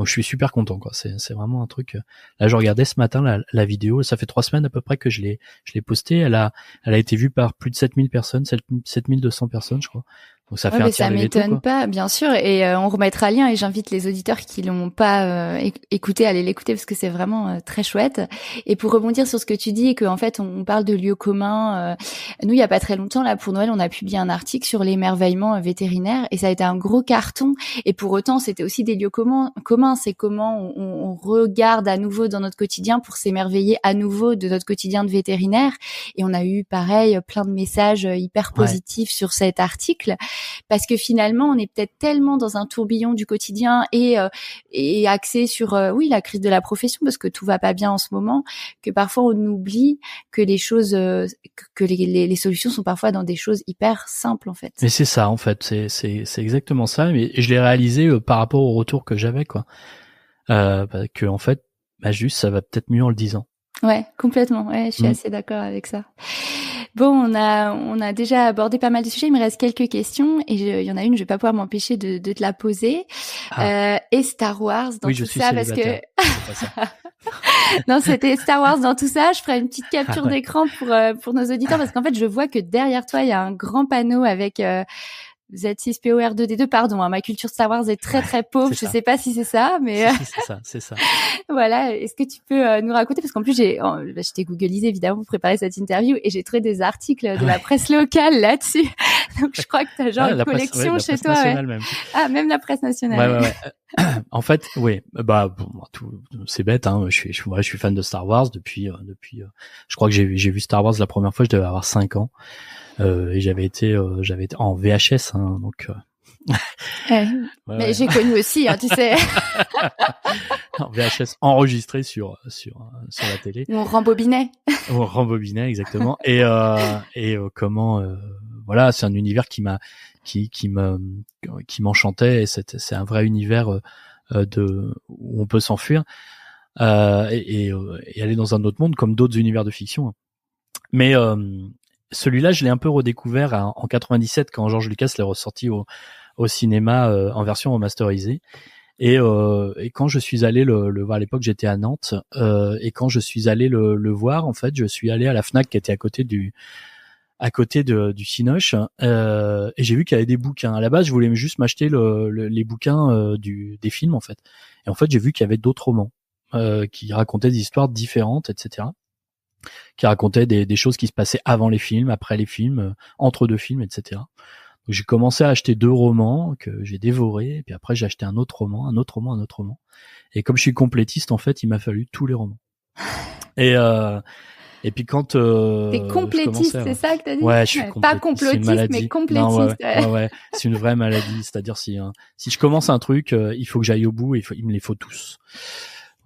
je suis super content, quoi. C'est vraiment un truc. Là, je regardais ce matin la vidéo. Ça fait 3 semaines à peu près que je l'ai postée. Elle a été vue par plus de 7000 personnes, 7200 personnes, je crois. Donc ça fait un ça m'étonne pas, bien sûr. Et on remettra le lien, et j'invite les auditeurs qui l'ont pas écouté à aller l'écouter, parce que c'est vraiment très chouette. Et pour rebondir sur ce que tu dis, et que en fait on parle de lieux communs, nous il y a pas très longtemps là pour Noël, on a publié un article sur l'émerveillement vétérinaire, et ça a été un gros carton. Et pour autant, c'était aussi des lieux communs. C'est comment on regarde à nouveau dans notre quotidien pour s'émerveiller à nouveau de notre quotidien de vétérinaire. Et on a eu pareil plein de messages hyper positifs sur cet article. parce que finalement on est peut-être tellement dans un tourbillon du quotidien et axé sur oui la crise de la profession parce que tout va pas bien en ce moment, que parfois on oublie que les choses que les solutions sont parfois dans des choses hyper simples en fait. Mais c'est ça en fait, c'est exactement ça. Mais je l'ai réalisé par rapport au retour que j'avais quoi, que en fait, juste ça va peut-être mieux en le disant. Ouais, complètement. Ouais, je suis assez d'accord avec ça. Bon, on a déjà abordé pas mal de sujets. Il me reste quelques questions et il y en a une, je vais pas pouvoir m'empêcher de te la poser. Et Star Wars dans tout ça parce que non, c'était Star Wars dans tout ça. Je ferai une petite capture d'écran pour nos auditeurs parce qu'en fait, je vois que derrière toi, il y a un grand panneau avec Z6POR2D2, pardon, hein, ma culture Star Wars est très très pauvre, je sais pas si c'est ça, mais si, c'est ça. Voilà, est-ce que tu peux nous raconter, parce qu'en plus je t'ai googlisé évidemment pour préparer cette interview et j'ai trouvé des articles de la presse locale là-dessus, donc je crois que t'as genre une collection chez toi. Ouais. Même. Ah, même la presse nationale. Ouais. En fait, oui, c'est bête, hein. Je suis fan de Star Wars depuis, je crois que j'ai vu Star Wars la première fois, je devais avoir 5 ans. Et j'avais été en VHS, hein, donc. Mais j'ai connu aussi, hein, tu sais. En VHS enregistré sur la télé. On rembobinait. On rembobinait exactement. Et voilà, c'est un univers qui m'enchantait. Et c'est un vrai univers où on peut s'enfuir et aller dans un autre monde comme d'autres univers de fiction. Mais celui-là, je l'ai un peu redécouvert en 97 quand George Lucas l'a ressorti au cinéma en version remasterisée. Et quand je suis allé le voir à l'époque, j'étais à Nantes. Et quand je suis allé le voir, en fait, je suis allé à la Fnac qui était à côté du Cinoche. Et j'ai vu qu'il y avait des bouquins. À la base, je voulais juste m'acheter les bouquins des films, en fait. Et en fait, j'ai vu qu'il y avait d'autres romans qui racontaient des histoires différentes, etc. Qui racontait des choses qui se passaient avant les films, après les films, entre deux films, etc. Donc j'ai commencé à acheter 2 romans que j'ai dévorés, et puis après j'ai acheté un autre roman. Et comme je suis complétiste, en fait, il m'a fallu tous les romans. Et puis quand t'es complétiste, c'est ça que t'as dit? Ouais, je suis complétiste. Pas complotiste, mais complétiste. Non, ouais, c'est une vraie maladie. C'est-à-dire si je commence un truc, il faut que j'aille au bout. Il me les faut tous.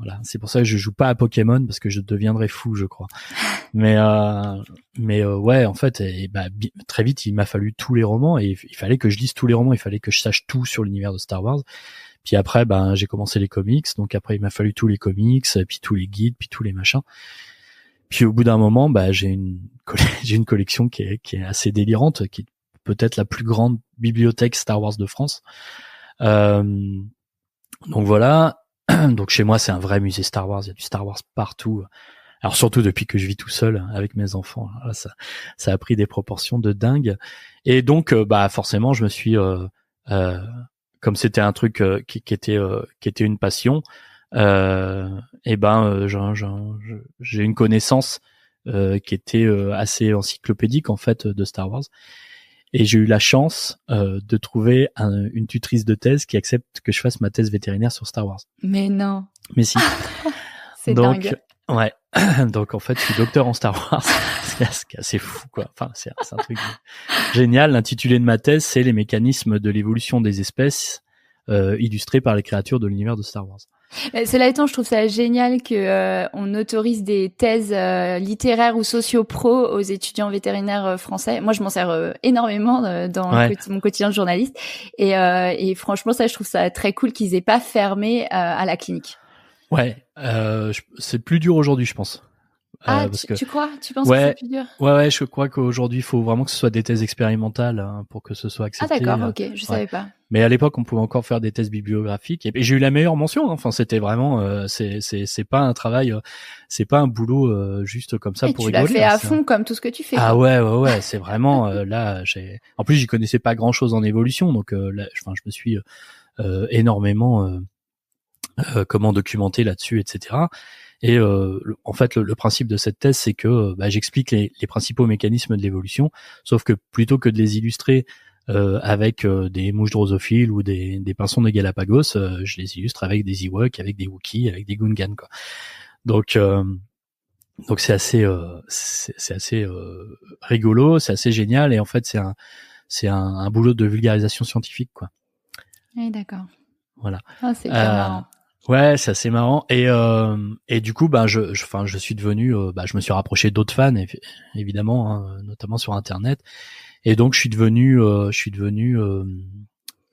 Voilà, c'est pour ça que je joue pas à Pokémon parce que je deviendrais fou, je crois. Mais ouais, en fait, très vite, il m'a fallu tous les romans et il fallait que je lise tous les romans, il fallait que je sache tout sur l'univers de Star Wars. Puis après, j'ai commencé les comics, donc après il m'a fallu tous les comics, puis tous les guides, puis tous les machins. Puis au bout d'un moment, j'ai une collection qui est assez délirante, qui est peut-être la plus grande bibliothèque Star Wars de France. Donc voilà. Donc chez moi, c'est un vrai musée Star Wars. Il y a du Star Wars partout. Alors surtout depuis que je vis tout seul avec mes enfants. Là, ça a pris des proportions de dingue. Et donc, forcément, je me suis, comme c'était un truc qui était une passion, j'ai une connaissance qui était assez encyclopédique en fait de Star Wars. Et j'ai eu la chance de trouver une tutrice de thèse qui accepte que je fasse ma thèse vétérinaire sur Star Wars. Mais non. Mais si. C'est dingue. Ouais. Donc en fait, je suis docteur en Star Wars. C'est assez fou, quoi. Enfin, c'est un truc génial. L'intitulé de ma thèse, c'est les mécanismes de l'évolution des espèces illustrés par les créatures de l'univers de Star Wars. Cela étant, je trouve ça génial que on autorise des thèses littéraires ou socio-pro aux étudiants vétérinaires français. Moi, je m'en sers énormément dans mon quotidien de journaliste. Et franchement, ça, je trouve ça très cool qu'ils aient pas fermé à la clinique. Ouais, c'est plus dur aujourd'hui, je pense. Tu crois? Tu penses que c'est plus dur? Ouais, je crois qu'aujourd'hui, il faut vraiment que ce soit des thèses expérimentales pour que ce soit accepté. Ah d'accord, ok, je savais pas. Mais à l'époque, on pouvait encore faire des thèses bibliographiques et j'ai eu la meilleure mention. Hein. Enfin, c'était vraiment, c'est pas un travail, c'est pas un boulot juste comme ça pour rigoler. Tu l'as fait à fond comme tout ce que tu fais. Ah ouais, c'est vraiment là. En plus, j'y connaissais pas grand chose en évolution, donc là, je me suis énormément documenté là-dessus, etc. Et en fait, le principe de cette thèse, c'est que j'explique les principaux mécanismes de l'évolution, sauf que plutôt que de les illustrer avec des mouches drosophiles ou des pinsons de Galapagos, je les illustre avec des Ewoks, avec des Wookiees, avec des Gungans, quoi. Donc c'est assez rigolo, c'est assez génial, et en fait c'est c'est un boulot de vulgarisation scientifique, quoi. Oui, d'accord. Voilà. Ah, c'est hyper marrant. Ouais, c'est assez marrant. Et du coup, je suis devenu, je me suis rapproché d'autres fans, évidemment, hein, notamment sur Internet. Et donc, je suis devenu,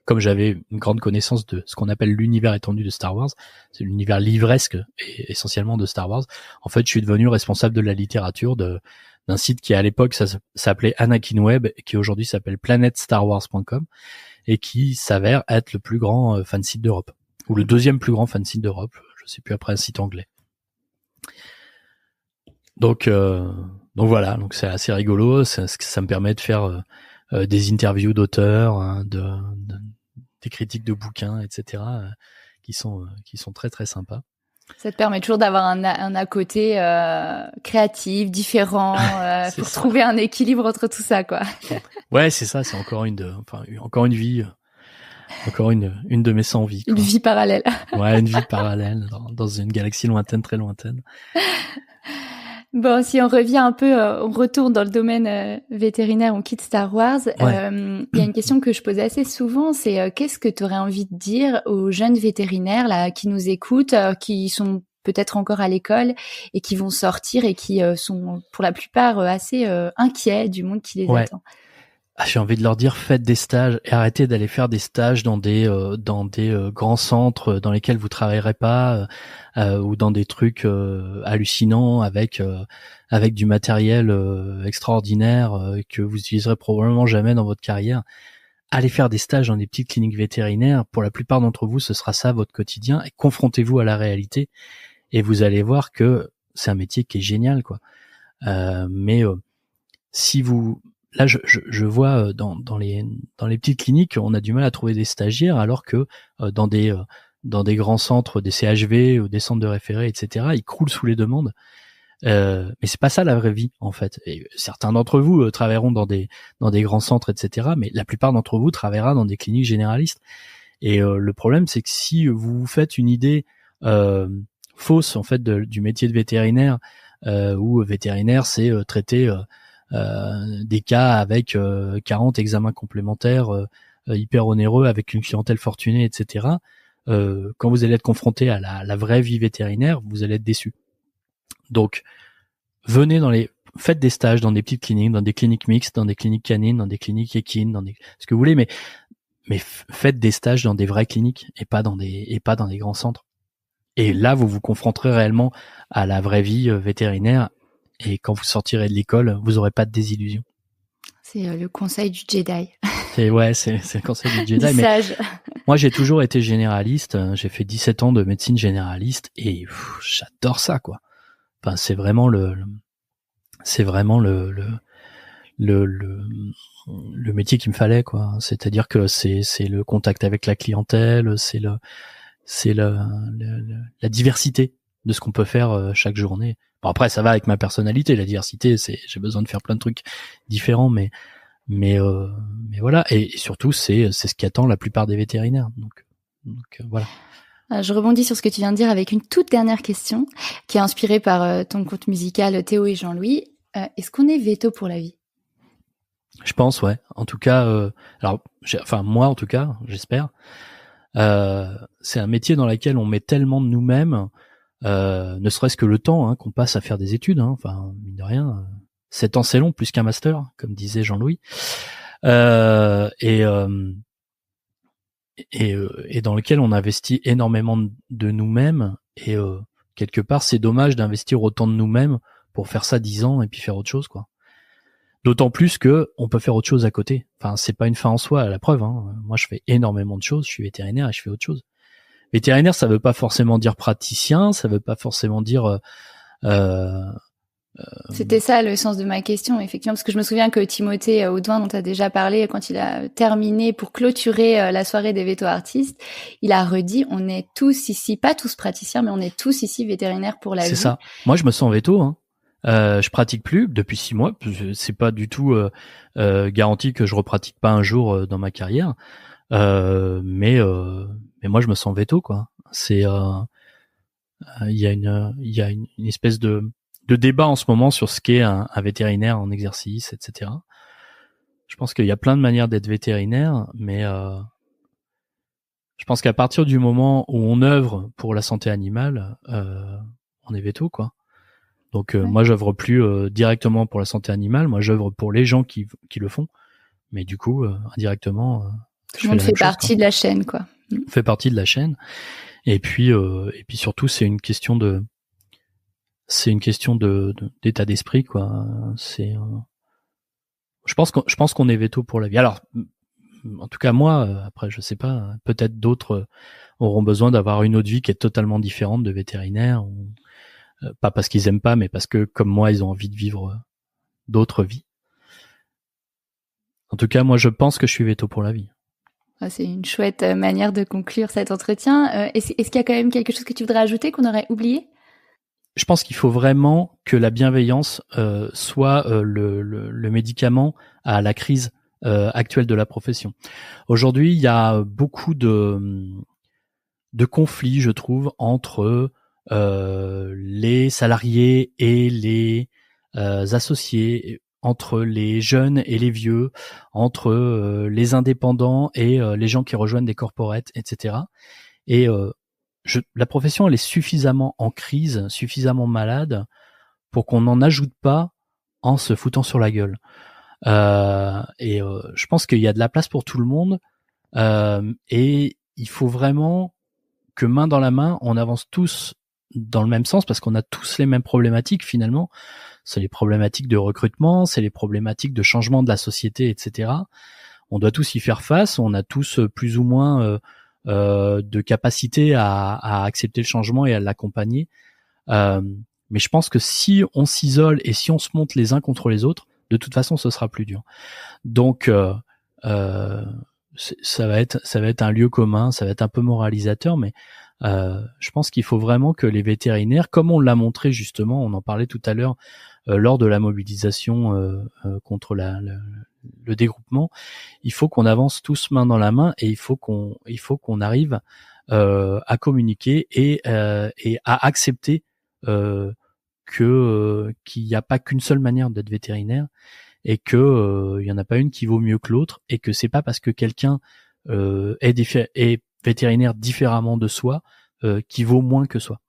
comme j'avais une grande connaissance de ce qu'on appelle l'univers étendu de Star Wars, c'est l'univers livresque et essentiellement de Star Wars. En fait, je suis devenu responsable de la littérature d'un site qui à l'époque ça s'appelait Anakin Web et qui aujourd'hui s'appelle planetstarwars.com et qui s'avère être le plus grand fansite d'Europe ou le deuxième plus grand fansite d'Europe, je sais plus, après un site anglais. Donc voilà, donc c'est assez rigolo, ça me permet de faire des interviews d'auteurs, hein, des critiques de bouquins, etc., qui sont très très sympas. Ça te permet toujours d'avoir un à côté créatif, différent, pour ça. trouver un équilibre entre tout ça, quoi. Ouais, c'est ça, c'est encore une vie, encore une de mes 100 vies, quoi. Une vie parallèle. Ouais, une vie parallèle dans une galaxie lointaine, très lointaine. Bon, si on revient un peu, on retourne dans le domaine vétérinaire, on quitte Star Wars. Ouais. Il y a une question que je pose assez souvent, c'est qu'est-ce que tu aurais envie de dire aux jeunes vétérinaires là qui nous écoutent, qui sont peut-être encore à l'école et qui vont sortir et qui sont pour la plupart assez inquiets du monde qui les attend. J'ai envie de leur dire, faites des stages et arrêtez d'aller faire des stages dans des grands centres dans lesquels vous travaillerez pas, ou dans des trucs hallucinants avec du matériel extraordinaire que vous utiliserez probablement jamais dans votre carrière. Allez faire des stages dans des petites cliniques vétérinaires. Pour la plupart d'entre vous, ce sera ça votre quotidien, et confrontez-vous à la réalité et vous allez voir que c'est un métier qui est génial, quoi. Mais si vous Là, je vois dans les petites cliniques, on a du mal à trouver des stagiaires, alors que dans des grands centres, des CHV ou des centres de référé, etc., ils croulent sous les demandes. Mais c'est pas ça la vraie vie, en fait. Et certains d'entre vous travailleront dans des grands centres, etc., mais la plupart d'entre vous travaillera dans des cliniques généralistes. Et le problème, c'est que si vous vous faites une idée fausse, en fait, du métier de vétérinaire, où vétérinaire, c'est traiter des cas avec 40 examens complémentaires hyper onéreux avec une clientèle fortunée, etc. Quand vous allez être confronté à la vraie vie vétérinaire, vous allez être déçu. Donc, faites des stages dans des petites cliniques, dans des cliniques mixtes, dans des cliniques canines, dans des cliniques équines, ce que vous voulez, mais faites des stages dans des vraies cliniques et pas dans des grands centres. Et là, vous vous confronterez réellement à la vraie vie vétérinaire. Et quand vous sortirez de l'école, vous aurez pas de désillusion. C'est le conseil du Jedi. C'est le conseil du Jedi. Du sage. Moi, j'ai toujours été généraliste. J'ai fait 17 ans de médecine généraliste et j'adore ça, quoi. Enfin, c'est vraiment le métier qu'il me fallait, quoi. C'est-à-dire que c'est le contact avec la clientèle, c'est la diversité de ce qu'on peut faire chaque journée. Bon, après, ça va avec ma personnalité. La diversité, j'ai besoin de faire plein de trucs différents, mais voilà. Et surtout, c'est ce qui attend la plupart des vétérinaires. Donc voilà. Je rebondis sur ce que tu viens de dire avec une toute dernière question qui est inspirée par ton compte musical Théo et Jean-Louis. Est-ce qu'on est véto pour la vie? Je pense, ouais. En tout cas, moi, en tout cas, j'espère. C'est un métier dans lequel on met tellement de nous-mêmes, ne serait-ce que le temps qu'on passe à faire des études. Enfin, mine de rien, 7 ans c'est long, plus qu'un master, comme disait Jean-Louis. Et dans lequel on investit énormément de nous-mêmes. Et quelque part, c'est dommage d'investir autant de nous-mêmes pour faire ça 10 ans et puis faire autre chose, quoi. D'autant plus que on peut faire autre chose à côté. Enfin, c'est pas une fin en soi, la preuve. Moi, je fais énormément de choses. Je suis vétérinaire et je fais autre chose. Vétérinaire, ça veut pas forcément dire praticien. Ça veut pas forcément dire. C'était ça le sens de ma question, effectivement, parce que je me souviens que Timothée Audouin, dont tu as déjà parlé, quand il a terminé pour clôturer la soirée des véto-artistes, il a redit, on est tous ici, pas tous praticiens, mais on est tous ici vétérinaires pour la vie. C'est ça. Moi, je me sens véto. Je pratique plus depuis 6 mois. C'est pas du tout garanti que je repratique pas un jour dans ma carrière. Mais moi, je me sens véto, quoi. C'est il y a une espèce de débat en ce moment sur ce qu'est un vétérinaire en exercice, etc. Je pense qu'il y a plein de manières d'être vétérinaire, mais je pense qu'à partir du moment où on œuvre pour la santé animale, on est véto, quoi. Donc moi, j'œuvre plus directement pour la santé animale. Moi, j'œuvre pour les gens qui le font. Mais du coup, indirectement, tout le monde fait partie de la chaîne, quoi. On fait partie de la chaîne. Et puis surtout, c'est une question d'état d'esprit, quoi. Je pense qu'on est véto pour la vie. Alors, en tout cas moi, après je sais pas, peut-être d'autres auront besoin d'avoir une autre vie qui est totalement différente de vétérinaire, pas parce qu'ils aiment pas, mais parce que comme moi ils ont envie de vivre d'autres vies. En tout cas, moi je pense que je suis véto pour la vie. C'est une chouette manière de conclure cet entretien. Est-ce qu'il y a quand même quelque chose que tu voudrais ajouter qu'on aurait oublié ? Je pense qu'il faut vraiment que la bienveillance soit le médicament à la crise actuelle de la profession. Aujourd'hui, il y a beaucoup de conflits, je trouve, entre les salariés et les associés, entre les jeunes et les vieux, entre les indépendants et les gens qui rejoignent des corporates, etc. Et la profession, elle est suffisamment en crise, suffisamment malade pour qu'on n'en ajoute pas en se foutant sur la gueule. Je pense qu'il y a de la place pour tout le monde et il faut vraiment que main dans la main, on avance tous dans le même sens parce qu'on a tous les mêmes problématiques finalement. C'est les problématiques de recrutement, c'est les problématiques de changement de la société, etc. On doit tous y faire face, on a tous plus ou moins de capacité à accepter le changement et à l'accompagner. Mais je pense que si on s'isole et si on se monte les uns contre les autres, de toute façon, ce sera plus dur. Donc, ça va être un lieu commun, ça va être un peu moralisateur, mais je pense qu'il faut vraiment que les vétérinaires, comme on l'a montré justement, on en parlait tout à l'heure lors de la mobilisation contre le dégroupement, il faut qu'on avance tous main dans la main et il faut qu'on arrive à communiquer et à accepter qu'il n'y a pas qu'une seule manière d'être vétérinaire et que il y en a pas une qui vaut mieux que l'autre et que c'est pas parce que quelqu'un est vétérinaire différemment de soi qui vaut moins que soi.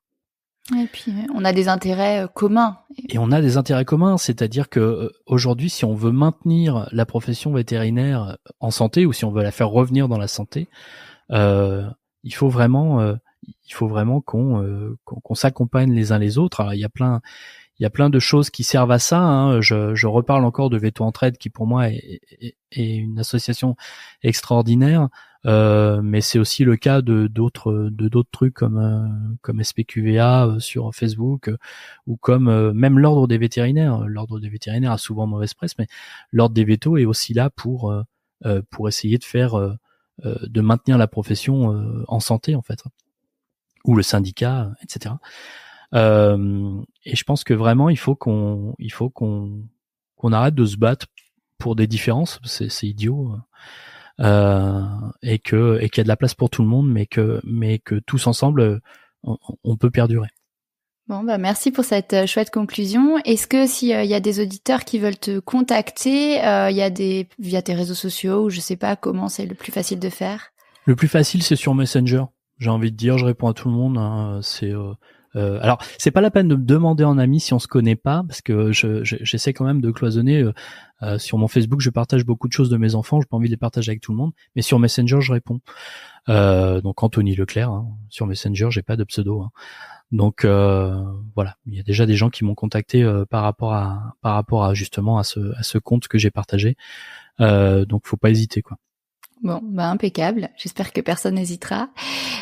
Et puis on a des intérêts communs. Et on a des intérêts communs, c'est-à-dire que aujourd'hui, si on veut maintenir la profession vétérinaire en santé ou si on veut la faire revenir dans la santé, il faut vraiment qu'on s'accompagne les uns les autres. Alors, il y a plein de choses qui servent à ça. Hein. Je reparle encore de Véto Entraide, qui pour moi est une association extraordinaire. Mais c'est aussi le cas de d'autres trucs comme SPQVA sur Facebook ou comme même l'ordre des vétérinaires. L'ordre des vétérinaires a souvent mauvaise presse, mais l'ordre des vétos est aussi là pour essayer de maintenir la profession en santé en fait, ou le syndicat, etc. Et je pense que vraiment il faut qu'on arrête de se battre pour des différences, c'est idiot. Et qu'il y a de la place pour tout le monde, mais que tous ensemble on peut perdurer. Bon, merci pour cette chouette conclusion. Est-ce que s'il y a des auditeurs qui veulent te contacter, via tes réseaux sociaux, ou je sais pas comment c'est le plus facile de faire? Le plus facile, c'est sur Messenger. J'ai envie de dire, je réponds à tout le monde. Hein, alors, c'est pas la peine de me demander en ami si on se connaît pas, parce que j'essaie quand même de cloisonner. Sur mon Facebook, je partage beaucoup de choses de mes enfants. J'ai pas envie de les partager avec tout le monde, mais sur Messenger, je réponds. Donc Anthony Leclerc, hein, sur Messenger, j'ai pas de pseudo. Hein. Donc voilà, il y a déjà des gens qui m'ont contacté par rapport à justement à ce compte que j'ai partagé. Donc faut pas hésiter quoi. Bon, impeccable. J'espère que personne n'hésitera.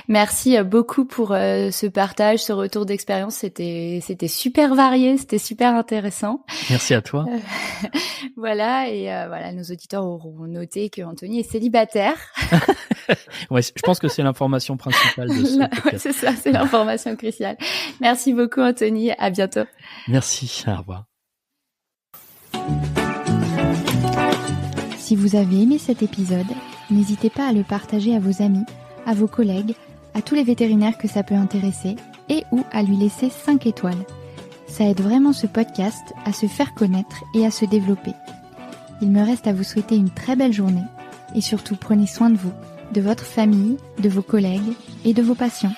Merci beaucoup pour ce partage, ce retour d'expérience. C'était super varié, c'était super intéressant. Merci à toi. Voilà, et voilà, nos auditeurs auront noté que Anthony est célibataire. Ouais, je pense que c'est l'information principale de ce podcast. Ouais, c'est ça, c'est l'information cruciale. Merci beaucoup Anthony, à bientôt. Merci, au revoir. Si vous avez aimé cet épisode, n'hésitez pas à le partager à vos amis, à vos collègues, à tous les vétérinaires que ça peut intéresser et ou à lui laisser 5 étoiles. Ça aide vraiment ce podcast à se faire connaître et à se développer. Il me reste à vous souhaiter une très belle journée et surtout prenez soin de vous, de votre famille, de vos collègues et de vos patients.